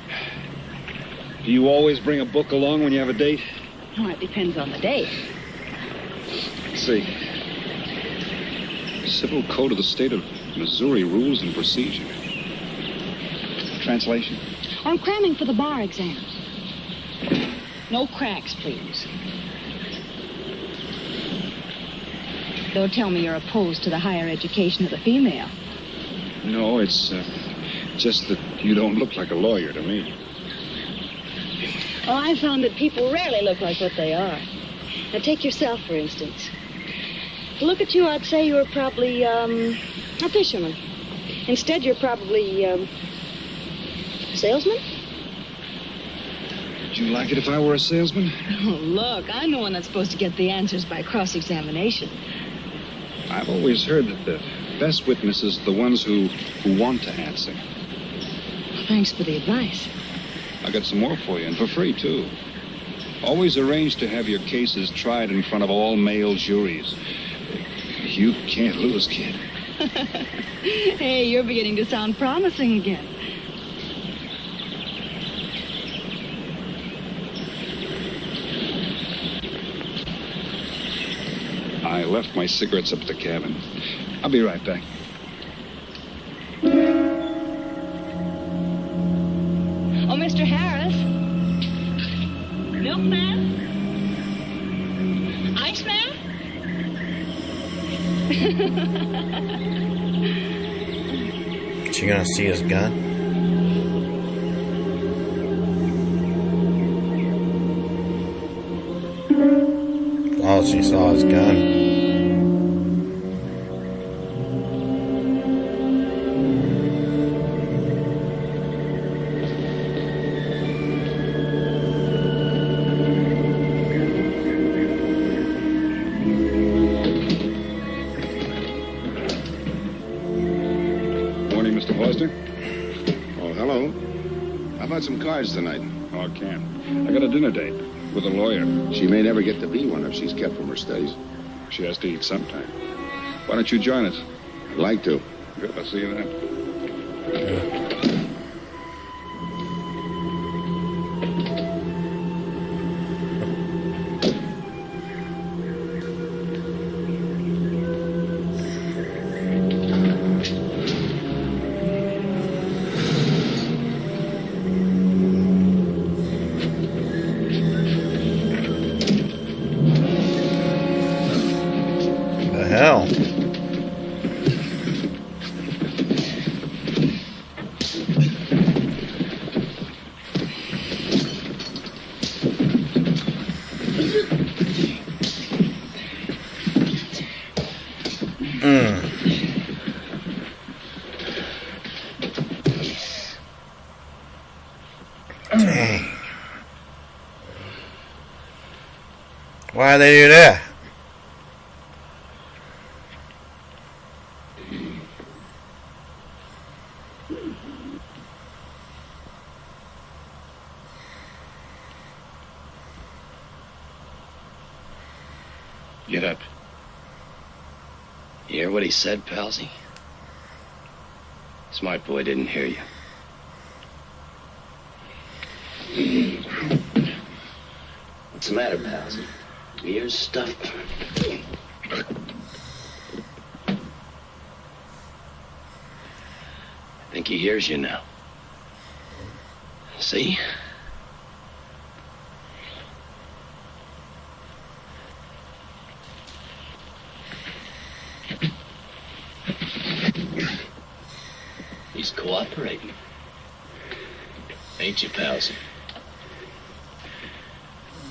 Do you always bring a book along when you have a date? Well, it depends on the date. Let's see. Civil Code of the State of Missouri Rules and Procedure. Translation? I'm cramming for the bar exam. No cracks, please. Don't tell me you're opposed to the higher education of the female. No, it's just that you don't look like a lawyer to me. Well, I found that people rarely look like what they are. Now, take yourself, for instance. To look at you, I'd say you were probably, a fisherman. Instead, you're probably, a salesman? Would you like it if I were a salesman? Oh, look, I'm the one that's supposed to get the answers by cross-examination. I've always heard that the best witnesses are the ones who want to answer. Well, thanks for the advice. I got some more for you, and for free, too. Always arrange to have your cases tried in front of all male juries. You can't lose, kid. Hey, you're beginning to sound promising again. I left my cigarettes up at the cabin. I'll be right back. Oh, Mr. Harris? Milkman? Iceman? She gonna see his gun? Oh, she saw his gun. Some cards tonight. Oh, I can't. I got a dinner date with a lawyer. She may never get to be one if she's kept from her studies. She has to eat sometime. Why don't you join us? I'd like to. Good, I'll see you then. Hell. Dang. Why'd they do that? Get up. You hear what he said, Palsy? Smart boy didn't hear you. What's the matter, Palsy? Ears stuffed? I think he hears you now. See? He's cooperating. Ain't you, Palsy?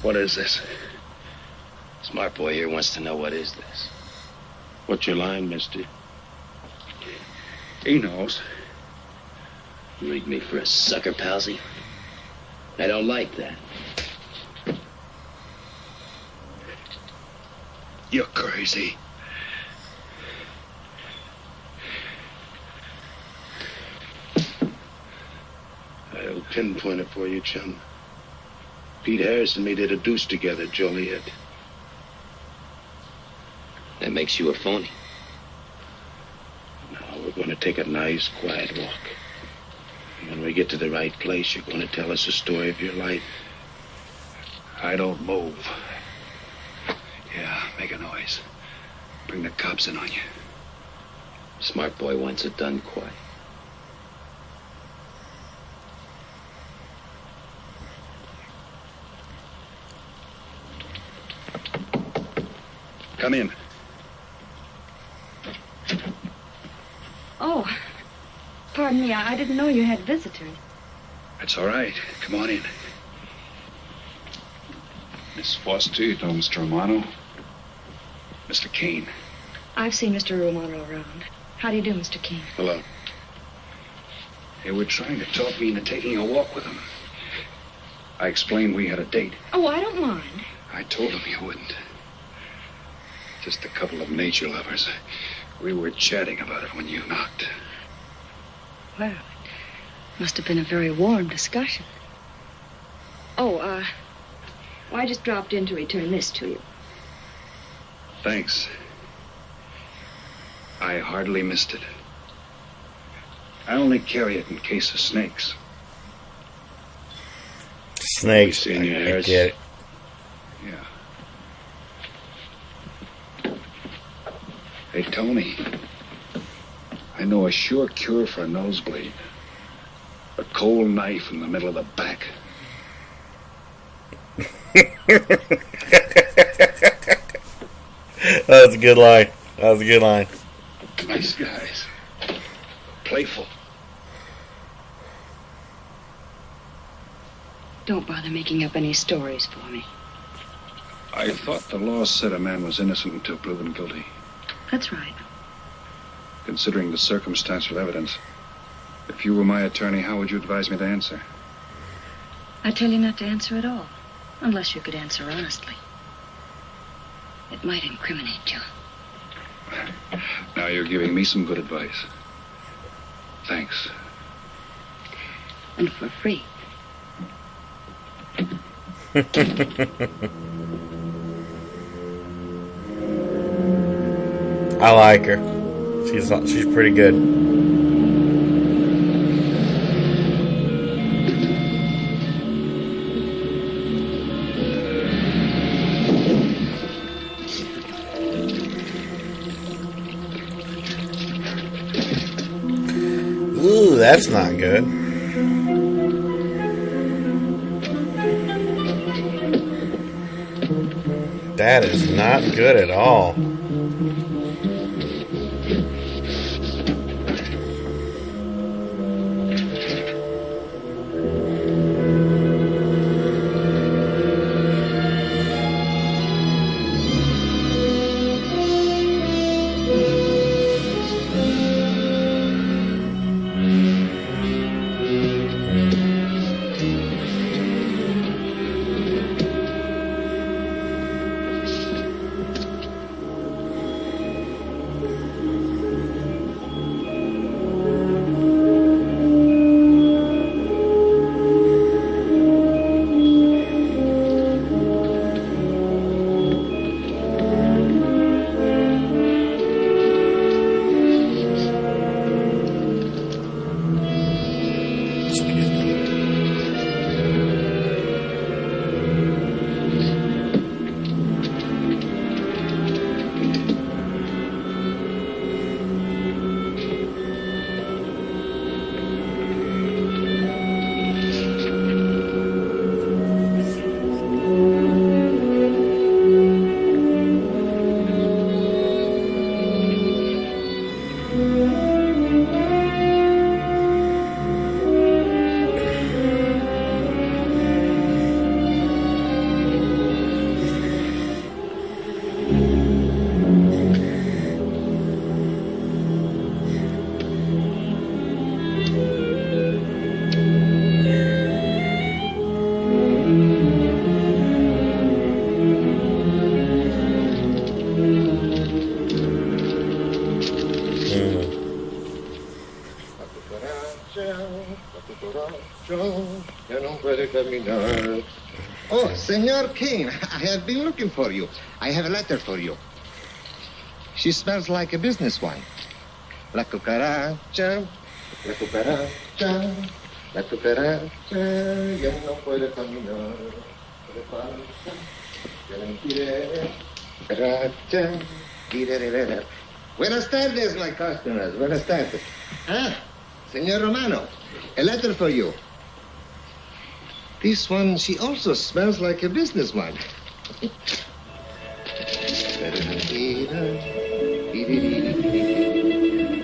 What is this? Smart boy here wants to know what is this. What's your line, mister? He knows. You read me for a sucker, palsy? I don't like that. You're crazy. I'll pinpoint it for you, chum. Pete Harris and me did a deuce together, Joliet. That makes you a phony. Now, we're going to take a nice, quiet walk. And when we get to the right place, you're going to tell us the story of your life. I don't move. Yeah, make a noise. Bring the cops in on you. Smart boy wants it done quiet. Come in. Oh, pardon me. I didn't know you had visitors. That's all right. Come on in. Miss Foster, you know Mr. Romano. Mr. Kane. I've seen Mr. Romano around. How do you do, Mr. King? Hello. They were trying to talk me into taking a walk with him. I explained we had a date. Oh, I don't mind. I told him you wouldn't. Just a couple of nature lovers. We were chatting about it when you knocked. Well, it must have been a very warm discussion. Oh, well, I just dropped in to return this to you. Thanks. I hardly missed it. I only carry it in case of snakes. Snakes, I get it. Yeah. Hey, Tony. I know a sure cure for a nosebleed. A cold knife in the middle of the back. That was a good line. That was a good line. Nice guys. Playful. Don't bother making up any stories for me. I thought the law said a man was innocent until proven guilty. That's right. Considering the circumstantial evidence, if you were my attorney, how would you advise me to answer? I tell you not to answer at all, unless you could answer honestly. It might incriminate you. Now you're giving me some good advice. Thanks. And for free. I like her. She's pretty good. Ooh, that's not good. That is not good at all. Oh, Senor Kane, I have been looking for you. I have a letter for you. She smells like a business one. La cucaracha, la cucaracha, la cucaracha, ya no puede caminar. Buenas tardes, my customers. Buenas tardes. Ah, Senor Romano, a letter for you. This one, she also smells like a businessman.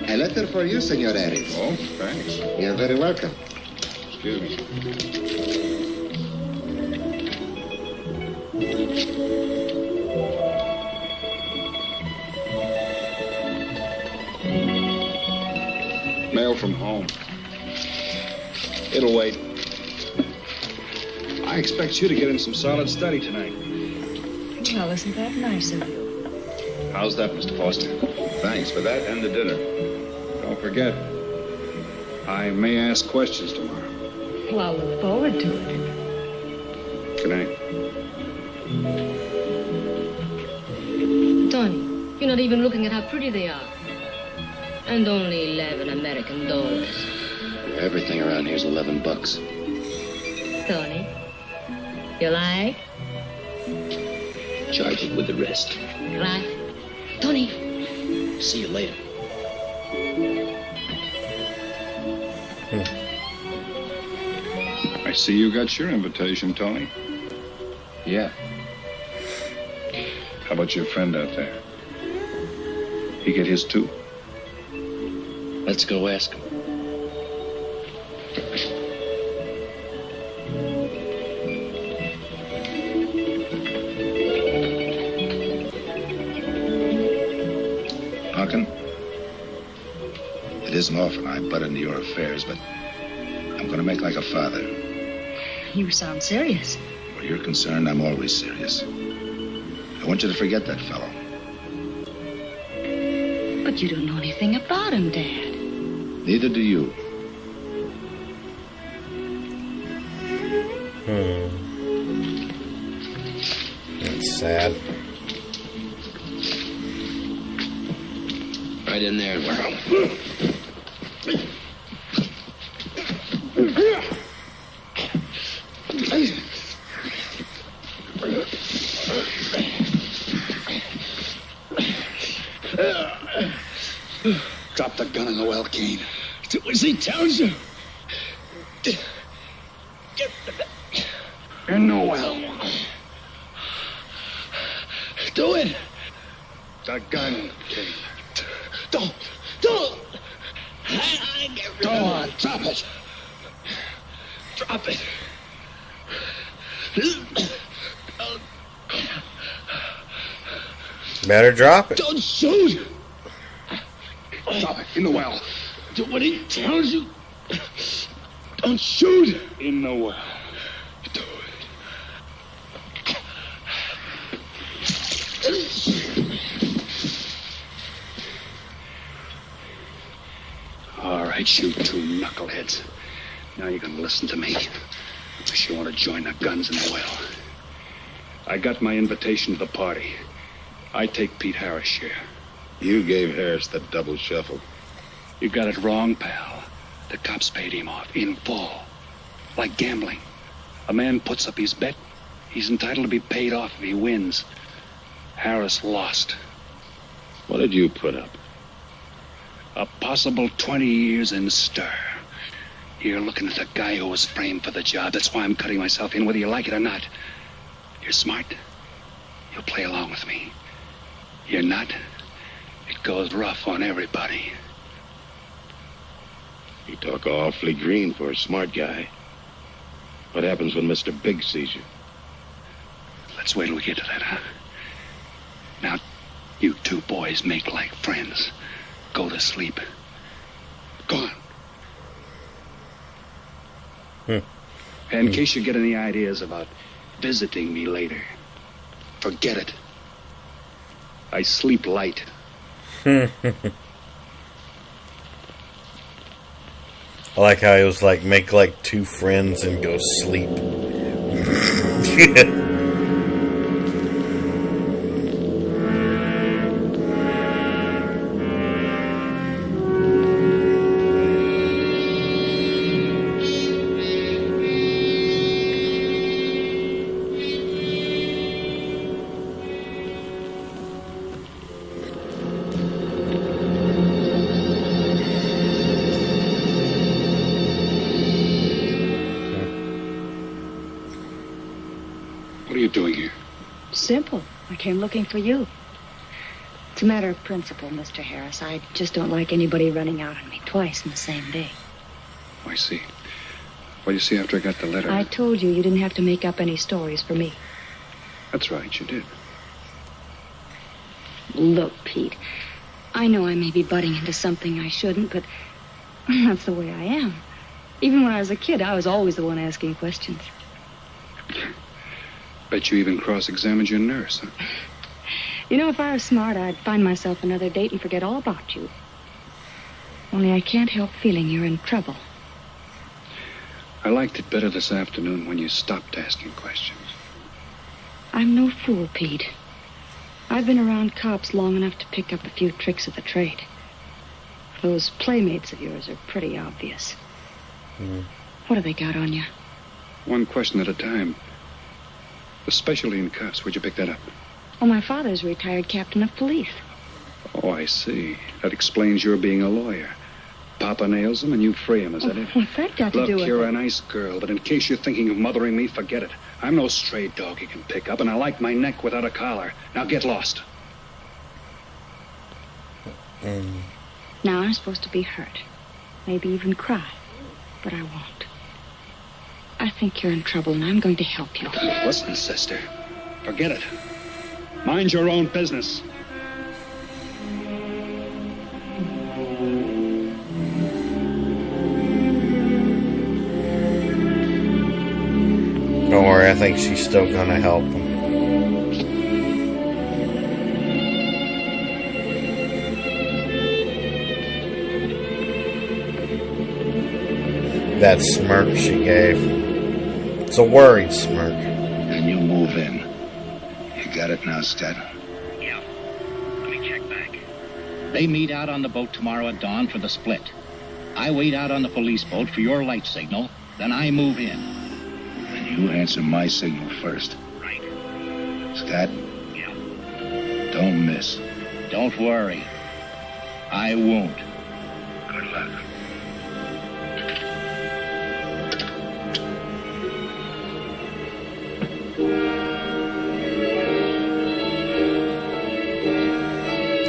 A letter for you, Senor Harris. Oh, thanks. You're very welcome. Excuse me. Mail from home. It'll wait. I expect you to get in some solid study tonight. Well, isn't that nice of you? How's that, Mr. Foster? Thanks for that and the dinner. Don't forget, I may ask questions tomorrow. Well, I'll look forward to it. Good night. Tony, you're not even looking at how pretty they are. And only $11 American. Everything around here's $11. Tony, you like? Charge it with the rest. Right. Tony. See you later. I see you got your invitation, Tony. Yeah. How about your friend out there? He get his too? Let's go ask him. Harkin, it isn't often I butt into your affairs, but I'm going to make like a father. You sound serious. Where you're concerned, I'm always serious. I want you to forget that fellow. But you don't know anything about him, Dad. Neither do you. That's sad. Right in there. Drop the gun in the well, Kane. Do as he tells you. Get In the well. Do it. The gun, Kane. Don't. Go on, drop it. Drop it. Better drop it. Don't shoot. Drop it in the well. Do what he tells you. Don't shoot. In the well. Do All right, you two knuckleheads. Now you're going to listen to me. Unless you want to join the guns in the well. I got my invitation to the party. I take Pete Harris' share. You gave Harris the double shuffle. You got it wrong, pal. The cops paid him off in full. Like gambling. A man puts up his bet. He's entitled to be paid off if he wins. Harris lost. What did you put up? A possible 20 years in stir. You're looking at the guy who was framed for the job. That's why I'm cutting myself in, whether you like it or not. You're smart. You'll play along with me. You're not. It goes rough on everybody. You talk awfully green for a smart guy. What happens when Mr. Big sees you? Let's wait till we get to that, huh? Now, you two boys make like friends. Go to sleep. Go on. And in case you get any ideas about visiting me later, forget it. I sleep light. I like how he was like, make like 2 friends and go sleep. What are you doing here? Simple. I came looking for you. It's a matter of principle, Mr. Harris. I just don't like anybody running out on me twice in the same day. I see. Well, you see, after I got the letter... I told you didn't have to make up any stories for me. That's right, you did. Look, Pete, I know I may be butting into something I shouldn't, but that's the way I am. Even when I was a kid, I was always the one asking questions. Bet you even cross-examined your nurse, huh? You know, if I was smart, I'd find myself another date and forget all about you. Only I can't help feeling you're in trouble. I liked it better this afternoon when you stopped asking questions. I'm no fool, Pete. I've been around cops long enough to pick up a few tricks of the trade. Those playmates of yours are pretty obvious. What have they got on you? One question at a time. Especially in cuffs. Where'd you pick that up? Oh, my father's a retired captain of police. Oh, I see. That explains your being a lawyer. Papa nails him and you free him, is that it? What's that got to do with Look, you're it? a nice girl, but in case you're thinking of mothering me, forget it. I'm no stray dog you can pick up, and I like my neck without a collar. Now get lost. Now I'm supposed to be hurt. Maybe even cry. But I won't. I think you're in trouble, and I'm going to help you. Listen, sister. Forget it. Mind your own business. Don't worry, I think she's still gonna help him. That smirk she gave. It's a worried smirk. And you move in. You got it now, Scott? Yeah. Let me check back. They meet out on the boat tomorrow at dawn for the split. I wait out on the police boat for your light signal, then I move in. And you answer my signal first. Right. Scott? Yeah. Don't miss. Don't worry. I won't. Good luck.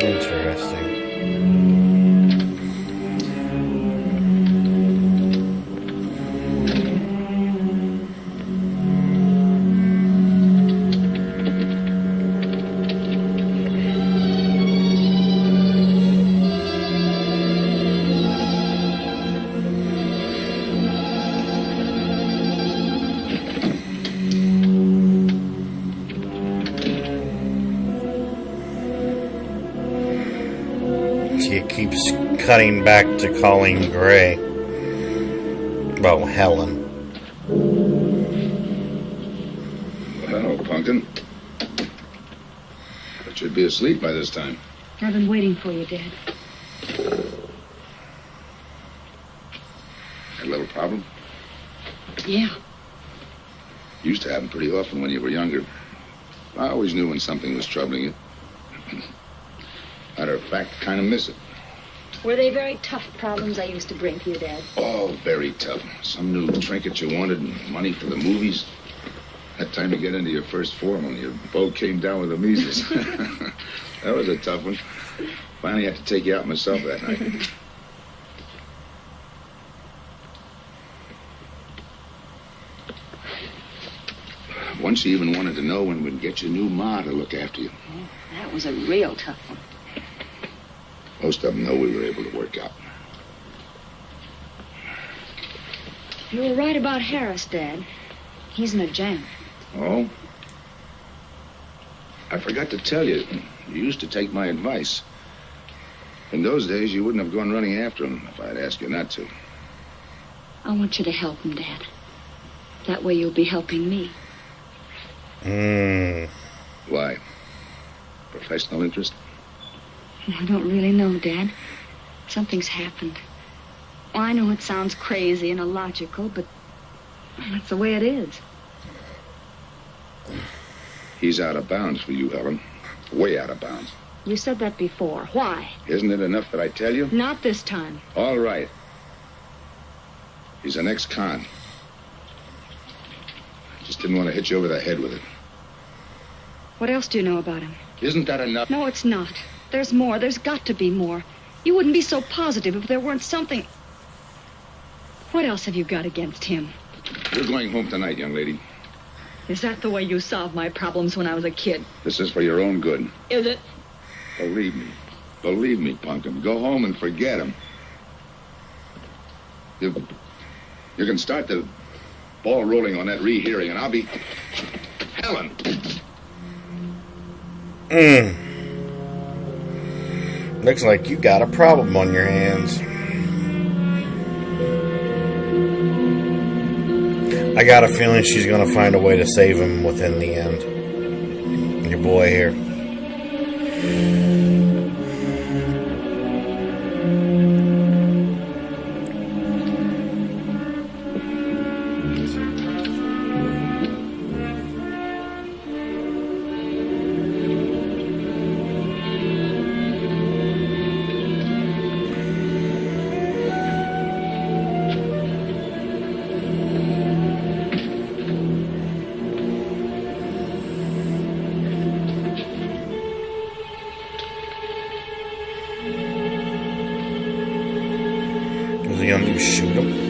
Interesting. She keeps cutting back to Colleen Gray. Well, Helen. Well, Pumpkin. But you'd be asleep by this time. I've been waiting for you, Dad. Had a little problem? Yeah. Used to happen pretty often when you were younger. I always knew when something was troubling you. Matter of fact, kind of miss it. Were they very tough problems I used to bring to you, Dad? Oh, very tough. Some new trinket you wanted and money for the movies. Had time to get into your first form when your boat came down with the measles. That was a tough one. Finally had to take you out myself that night. Once you even wanted to know when we'd get your new ma to look after you. That was a real tough one. Most of them know we were able to work out. You were right about Harris, Dad. He's in a jam. Oh? I forgot to tell you. You used to take my advice. In those days, you wouldn't have gone running after him if I'd asked you not to. I want you to help him, Dad. That way you'll be helping me. Why? Professional interest? I don't really know, Dad. Something's happened. Well, I know it sounds crazy and illogical, but that's the way it is. He's out of bounds for you, Helen. Way out of bounds. You said that before. Why? Isn't it enough that I tell you? Not this time. All right. He's an ex-con. Just didn't want to hit you over the head with it. What else do you know about him? Isn't that enough? No, it's not. There's more. There's got to be more. You wouldn't be so positive if there weren't something... What else have you got against him? You're going home tonight, young lady. Is that the way you solved my problems when I was a kid? This is for your own good. Is it? Believe me. Believe me, Pumpkin. Go home and forget him. You can start the ball rolling on that rehearing, and I'll be... Helen! Looks like you got a problem on your hands. I got a feeling she's going to find a way to save him within the end. Your boy here. Is he gonna shoot him?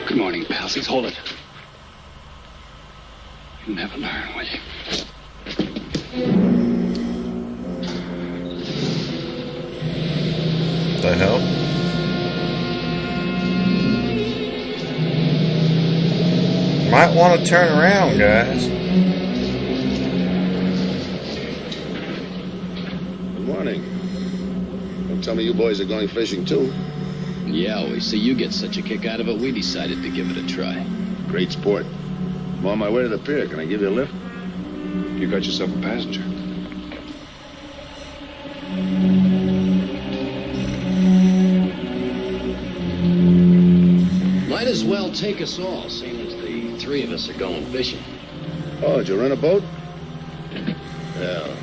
Good morning, palsies. Hold it. You'll never learn, will you? The hell? Might want to turn around, guys. Good morning. Don't tell me you boys are going fishing, too. Yeah, we see you get such a kick out of it, we decided to give it a try. Great sport. I'm on my way to the pier. Can I give you a lift? You got yourself a passenger. Might as well take us all, seeing as the three of us are going fishing. Oh, did you rent a boat? Yeah.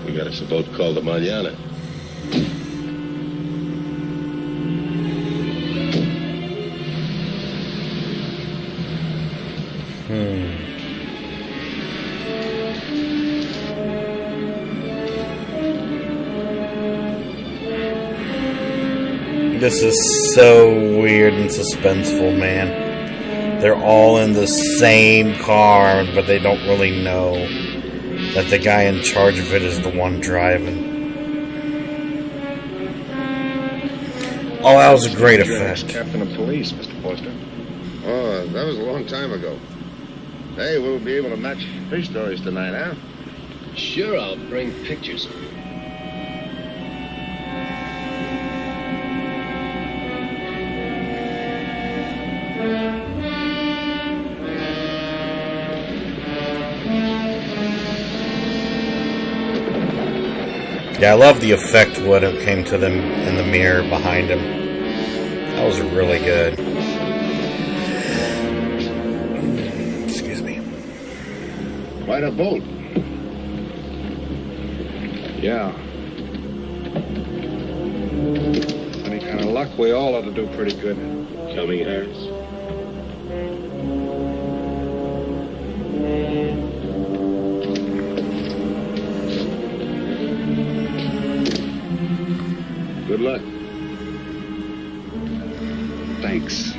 We got us a boat called the Mañana. This is so weird and suspenseful, man. They're all in the same car, but they don't really know that the guy in charge of it is the one driving. Oh, that was a great effect. Captain of police, Mr. Forster. Oh, that was a long time ago. Hey, we'll be able to match fish stories tonight, huh? Sure, I'll bring pictures. Yeah, I love the effect when it came to them in the mirror behind him. That was really good. Excuse me. Quite a boat. Yeah. Any kind of luck, we all ought to do pretty good. Coming, Harris? Good luck. Thanks.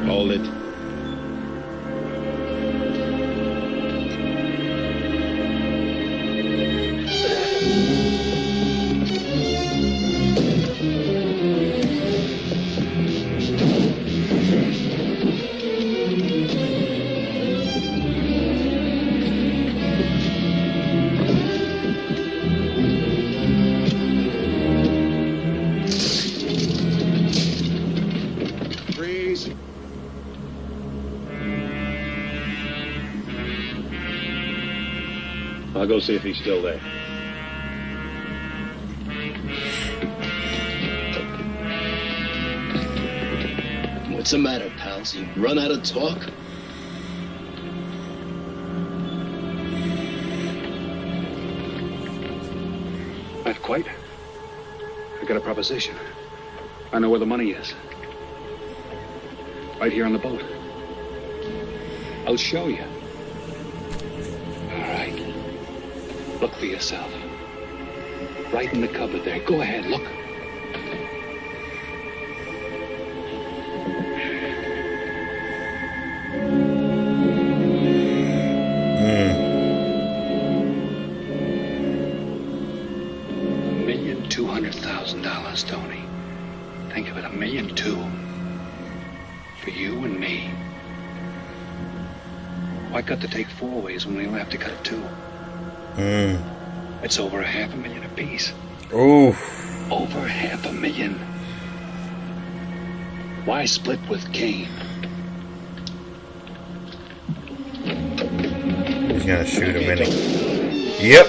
Hold it. Freeze. I'll go see if he's still there. What's the matter, pals? You run out of talk? Not quite. I got a proposition. I know where the money is. Right here on the boat. I'll show you. All right. Look for yourself. Right in the cupboard there. Go ahead, look. $1,200,000, Tony. Think of it, $1.2 million. For you and me. Why cut the take 4 ways when we only have to cut it 2? It's over $500,000 apiece. Oof. Over $500,000. Why split with Kane? He's gonna shoot him, isn't he? Yep.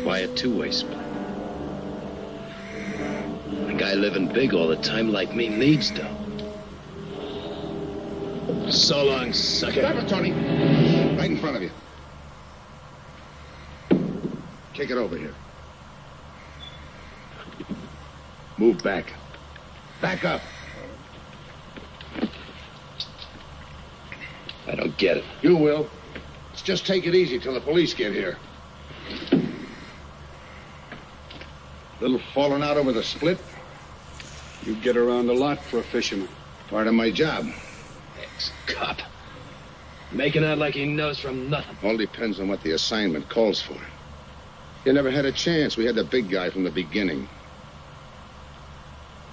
Why a two-way split? A guy living big all the time like me needs dough. So long, sucker. Stop it, Tony. Right in front of you. Kick it over here. Move back. Back up. I don't get it. You will. Let's just take it easy till the police get here. Little falling out over the split. You get around a lot for a fisherman. Part of my job. Ex-cop. Making out like he knows from nothing. All depends on what the assignment calls for. You never had a chance. We had the big guy from the beginning.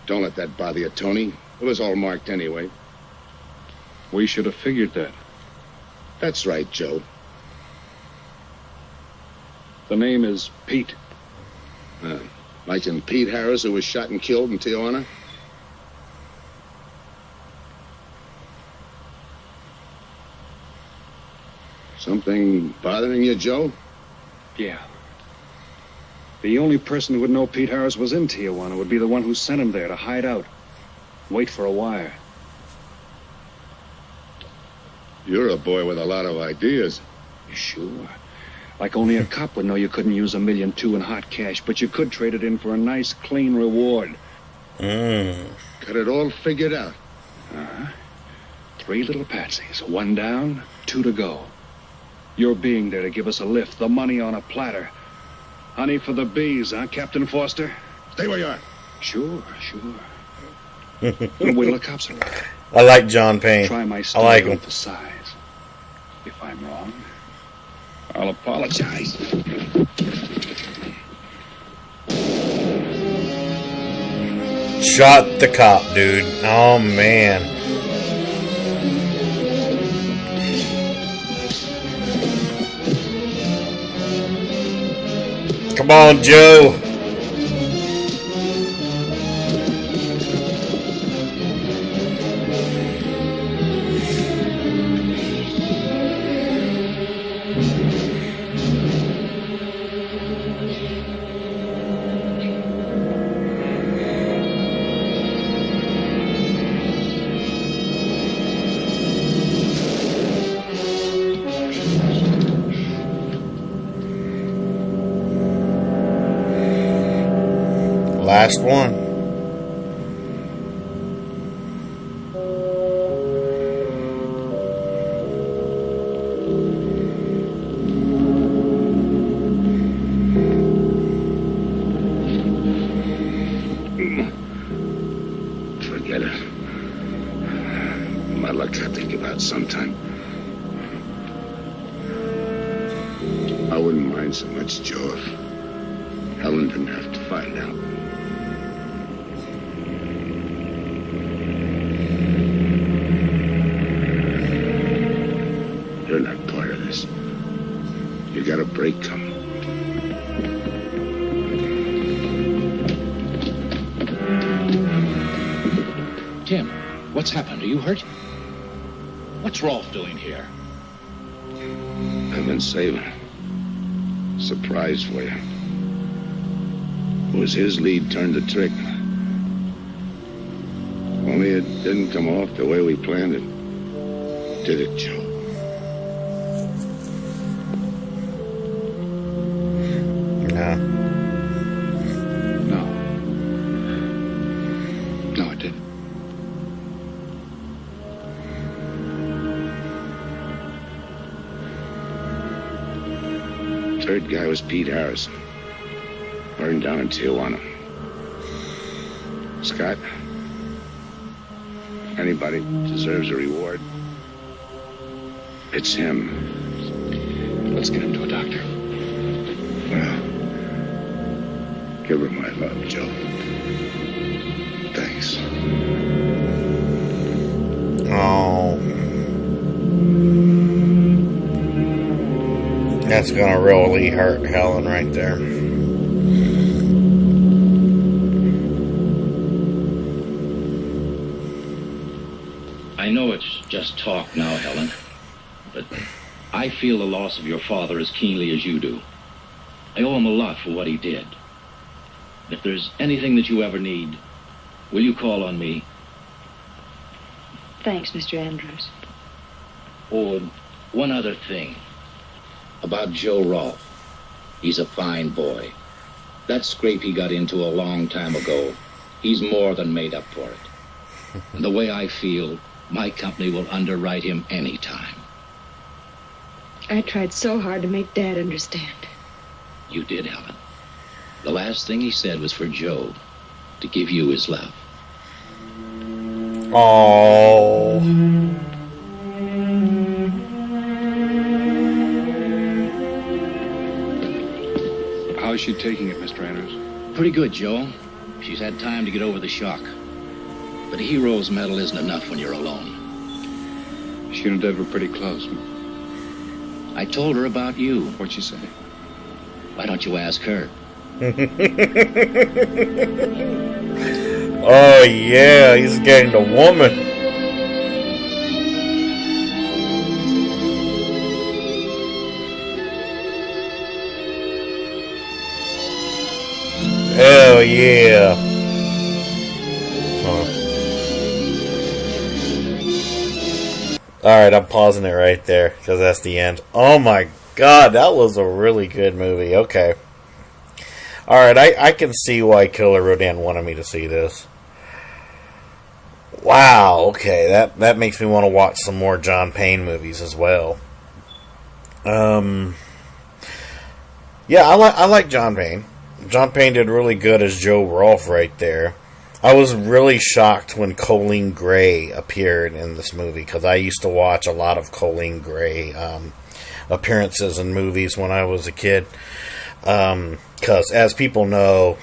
Don't let that bother you, Tony. It was all marked anyway. We should have figured that. That's right, Joe. The name is Pete. Like in Pete Harris, who was shot and killed in Tijuana? Something bothering you, Joe? Yeah. The only person who would know Pete Harris was in Tijuana would be the one who sent him there to hide out. Wait for a wire. You're a boy with a lot of ideas. Sure. Like only a cop would know you couldn't use $1.2 million in hot cash, but you could trade it in for a nice, clean reward. Got it all figured out. 3 little patsies. 1 down, 2 to go. Your being there to give us a lift, the money on a platter. Honey for the bees, huh, Captain Foster? Stay where you are. Sure. Wait till the cops arrive. I like John Payne. Try my I like him. with the size. If I'm wrong, I'll apologize. Shot the cop, dude. Oh, man. Come on, Joe. Last one. Forget it. My luck I think about sometime. I wouldn't mind so much, Joe, if Helen didn't have to find out. You're not part of this. You got a break coming. Tim, what's happened? Are you hurt? What's Rolf doing here? I've been saving a surprise for you. It was his lead turned the trick. Only it didn't come off the way we planned it. Did it, Joe? No, it didn't. Third guy was Pete Harrison. Burned down in Tijuana. Scott, anybody deserves a reward. It's him. Let's get him to a doctor. Well, give her my love, Joe. Thanks. Oh. That's gonna really hurt Helen right there. I know it's just talk now, Helen, but I feel the loss of your father as keenly as you do. I owe him a lot for what he did. If there's anything that you ever need, will you call on me? Thanks, Mr. Andrews. Oh, one other thing. About Joe Rolfe. He's a fine boy. That scrape he got into a long time ago, he's more than made up for it. And the way I feel, my company will underwrite him any time. I tried so hard to make Dad understand. You did, Helen. The last thing he said was for Joe to give you his love. Oh. How's she taking it, Mr. Andrews? Pretty good, Joe. She's had time to get over the shock. But a hero's medal isn't enough when you're alone. She and Dad were pretty close. I told her about you. What'd she say? Why don't you ask her? Oh, yeah, he's getting the woman. Hell yeah. Alright, I'm pausing it right there because that's the end. Oh my god, that was a really good movie. Okay. Alright, I can see why Killerrodan wanted me to see this. Wow, okay, that makes me want to watch some more John Payne movies as well. Yeah, I like John Payne. John Payne did really good as Joe Rolfe right there. I was really shocked when Colleen Gray appeared in this movie because I used to watch a lot of Colleen Gray appearances in movies when I was a kid. Because, as people know,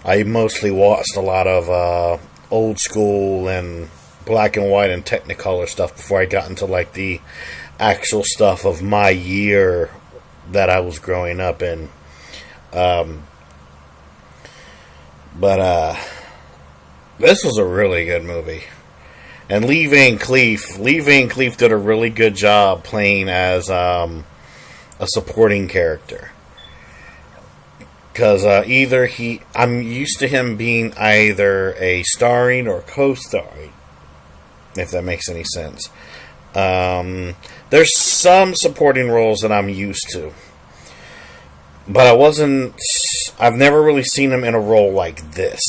I mostly watched a lot of old school and black and white and Technicolor stuff before I got into like the actual stuff of my year that I was growing up in. But this was a really good movie. And Lee Van Cleef did a really good job playing as a supporting character. Because I'm used to him being either a starring or co-starring, if that makes any sense. There's some supporting roles that I'm used to, but I've never really seen him in a role like this,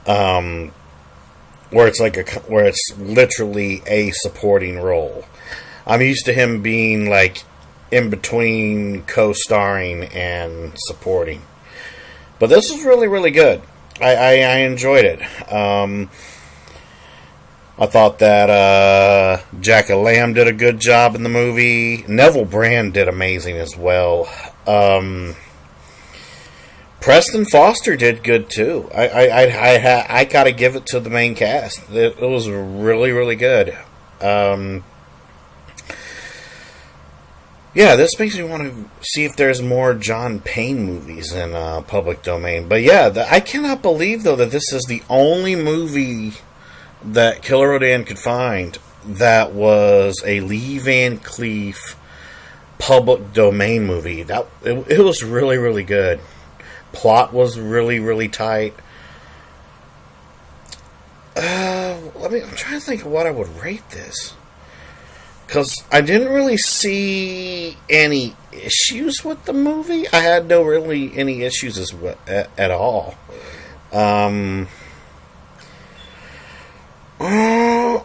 where it's literally a supporting role. I'm used to him being like in between co-starring and supporting. But this was really, really good. I enjoyed it. I thought that Jack Lamb did a good job in the movie. Neville Brand did amazing as well. Preston Foster did good too. I gotta give it to the main cast. It was really, really good. Yeah, this makes me want to see if there's more John Payne movies in public domain. But yeah, I cannot believe, though, that this is the only movie that Killerrodan could find that was a Lee Van Cleef public domain movie. It was really, really good. Plot was really, really tight. I'm trying to think of what I would rate this. Because I didn't really see any issues with the movie. I had any issues at all. I'm going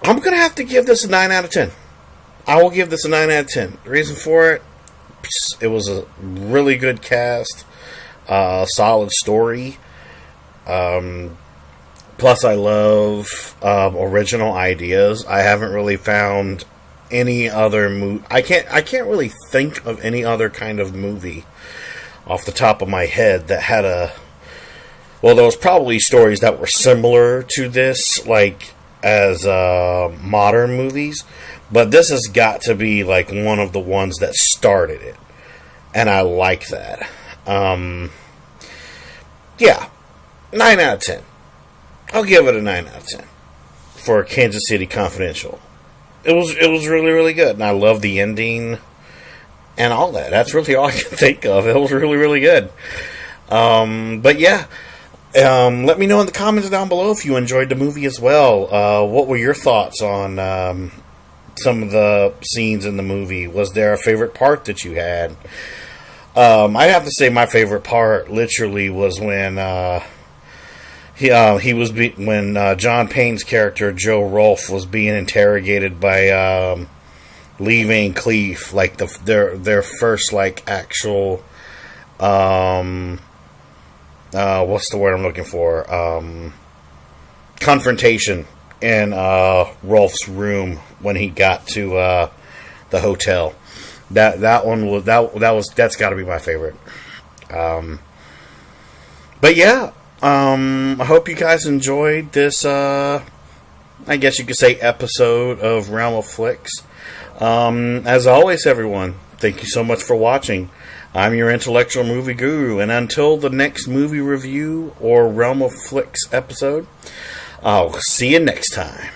to have to give this a 9 out of 10. I will give this a 9 out of 10. The reason for it was a really good cast, solid story. Plus, I love original ideas. I haven't really found any other movie. I can't really think of any other kind of movie off the top of my head that had well, there was probably stories that were similar to this, like as modern movies. But this has got to be like one of the ones that started it, and I like that. Yeah, 9 out of 10. I'll give it a 9 out of 10 for Kansas City Confidential. It was really, really good, and I love the ending and all that. That's really all I can think of. It was really, really good. But yeah, let me know in the comments down below if you enjoyed the movie as well. What were your thoughts on some of the scenes in the movie? Was there a favorite part that you had? I have to say my favorite part literally was when when John Payne's character Joe Rolfe was being interrogated by Lee Van Cleef, like their first like actual what's the word I'm looking for, confrontation in Rolfe's room when he got to the hotel. That's got to be my favorite. But yeah. I hope you guys enjoyed this, I guess you could say, episode of Realm of Flix. As always, everyone, thank you so much for watching. I'm your intellectual movie guru, and until the next movie review or Realm of Flix episode, I'll see you next time.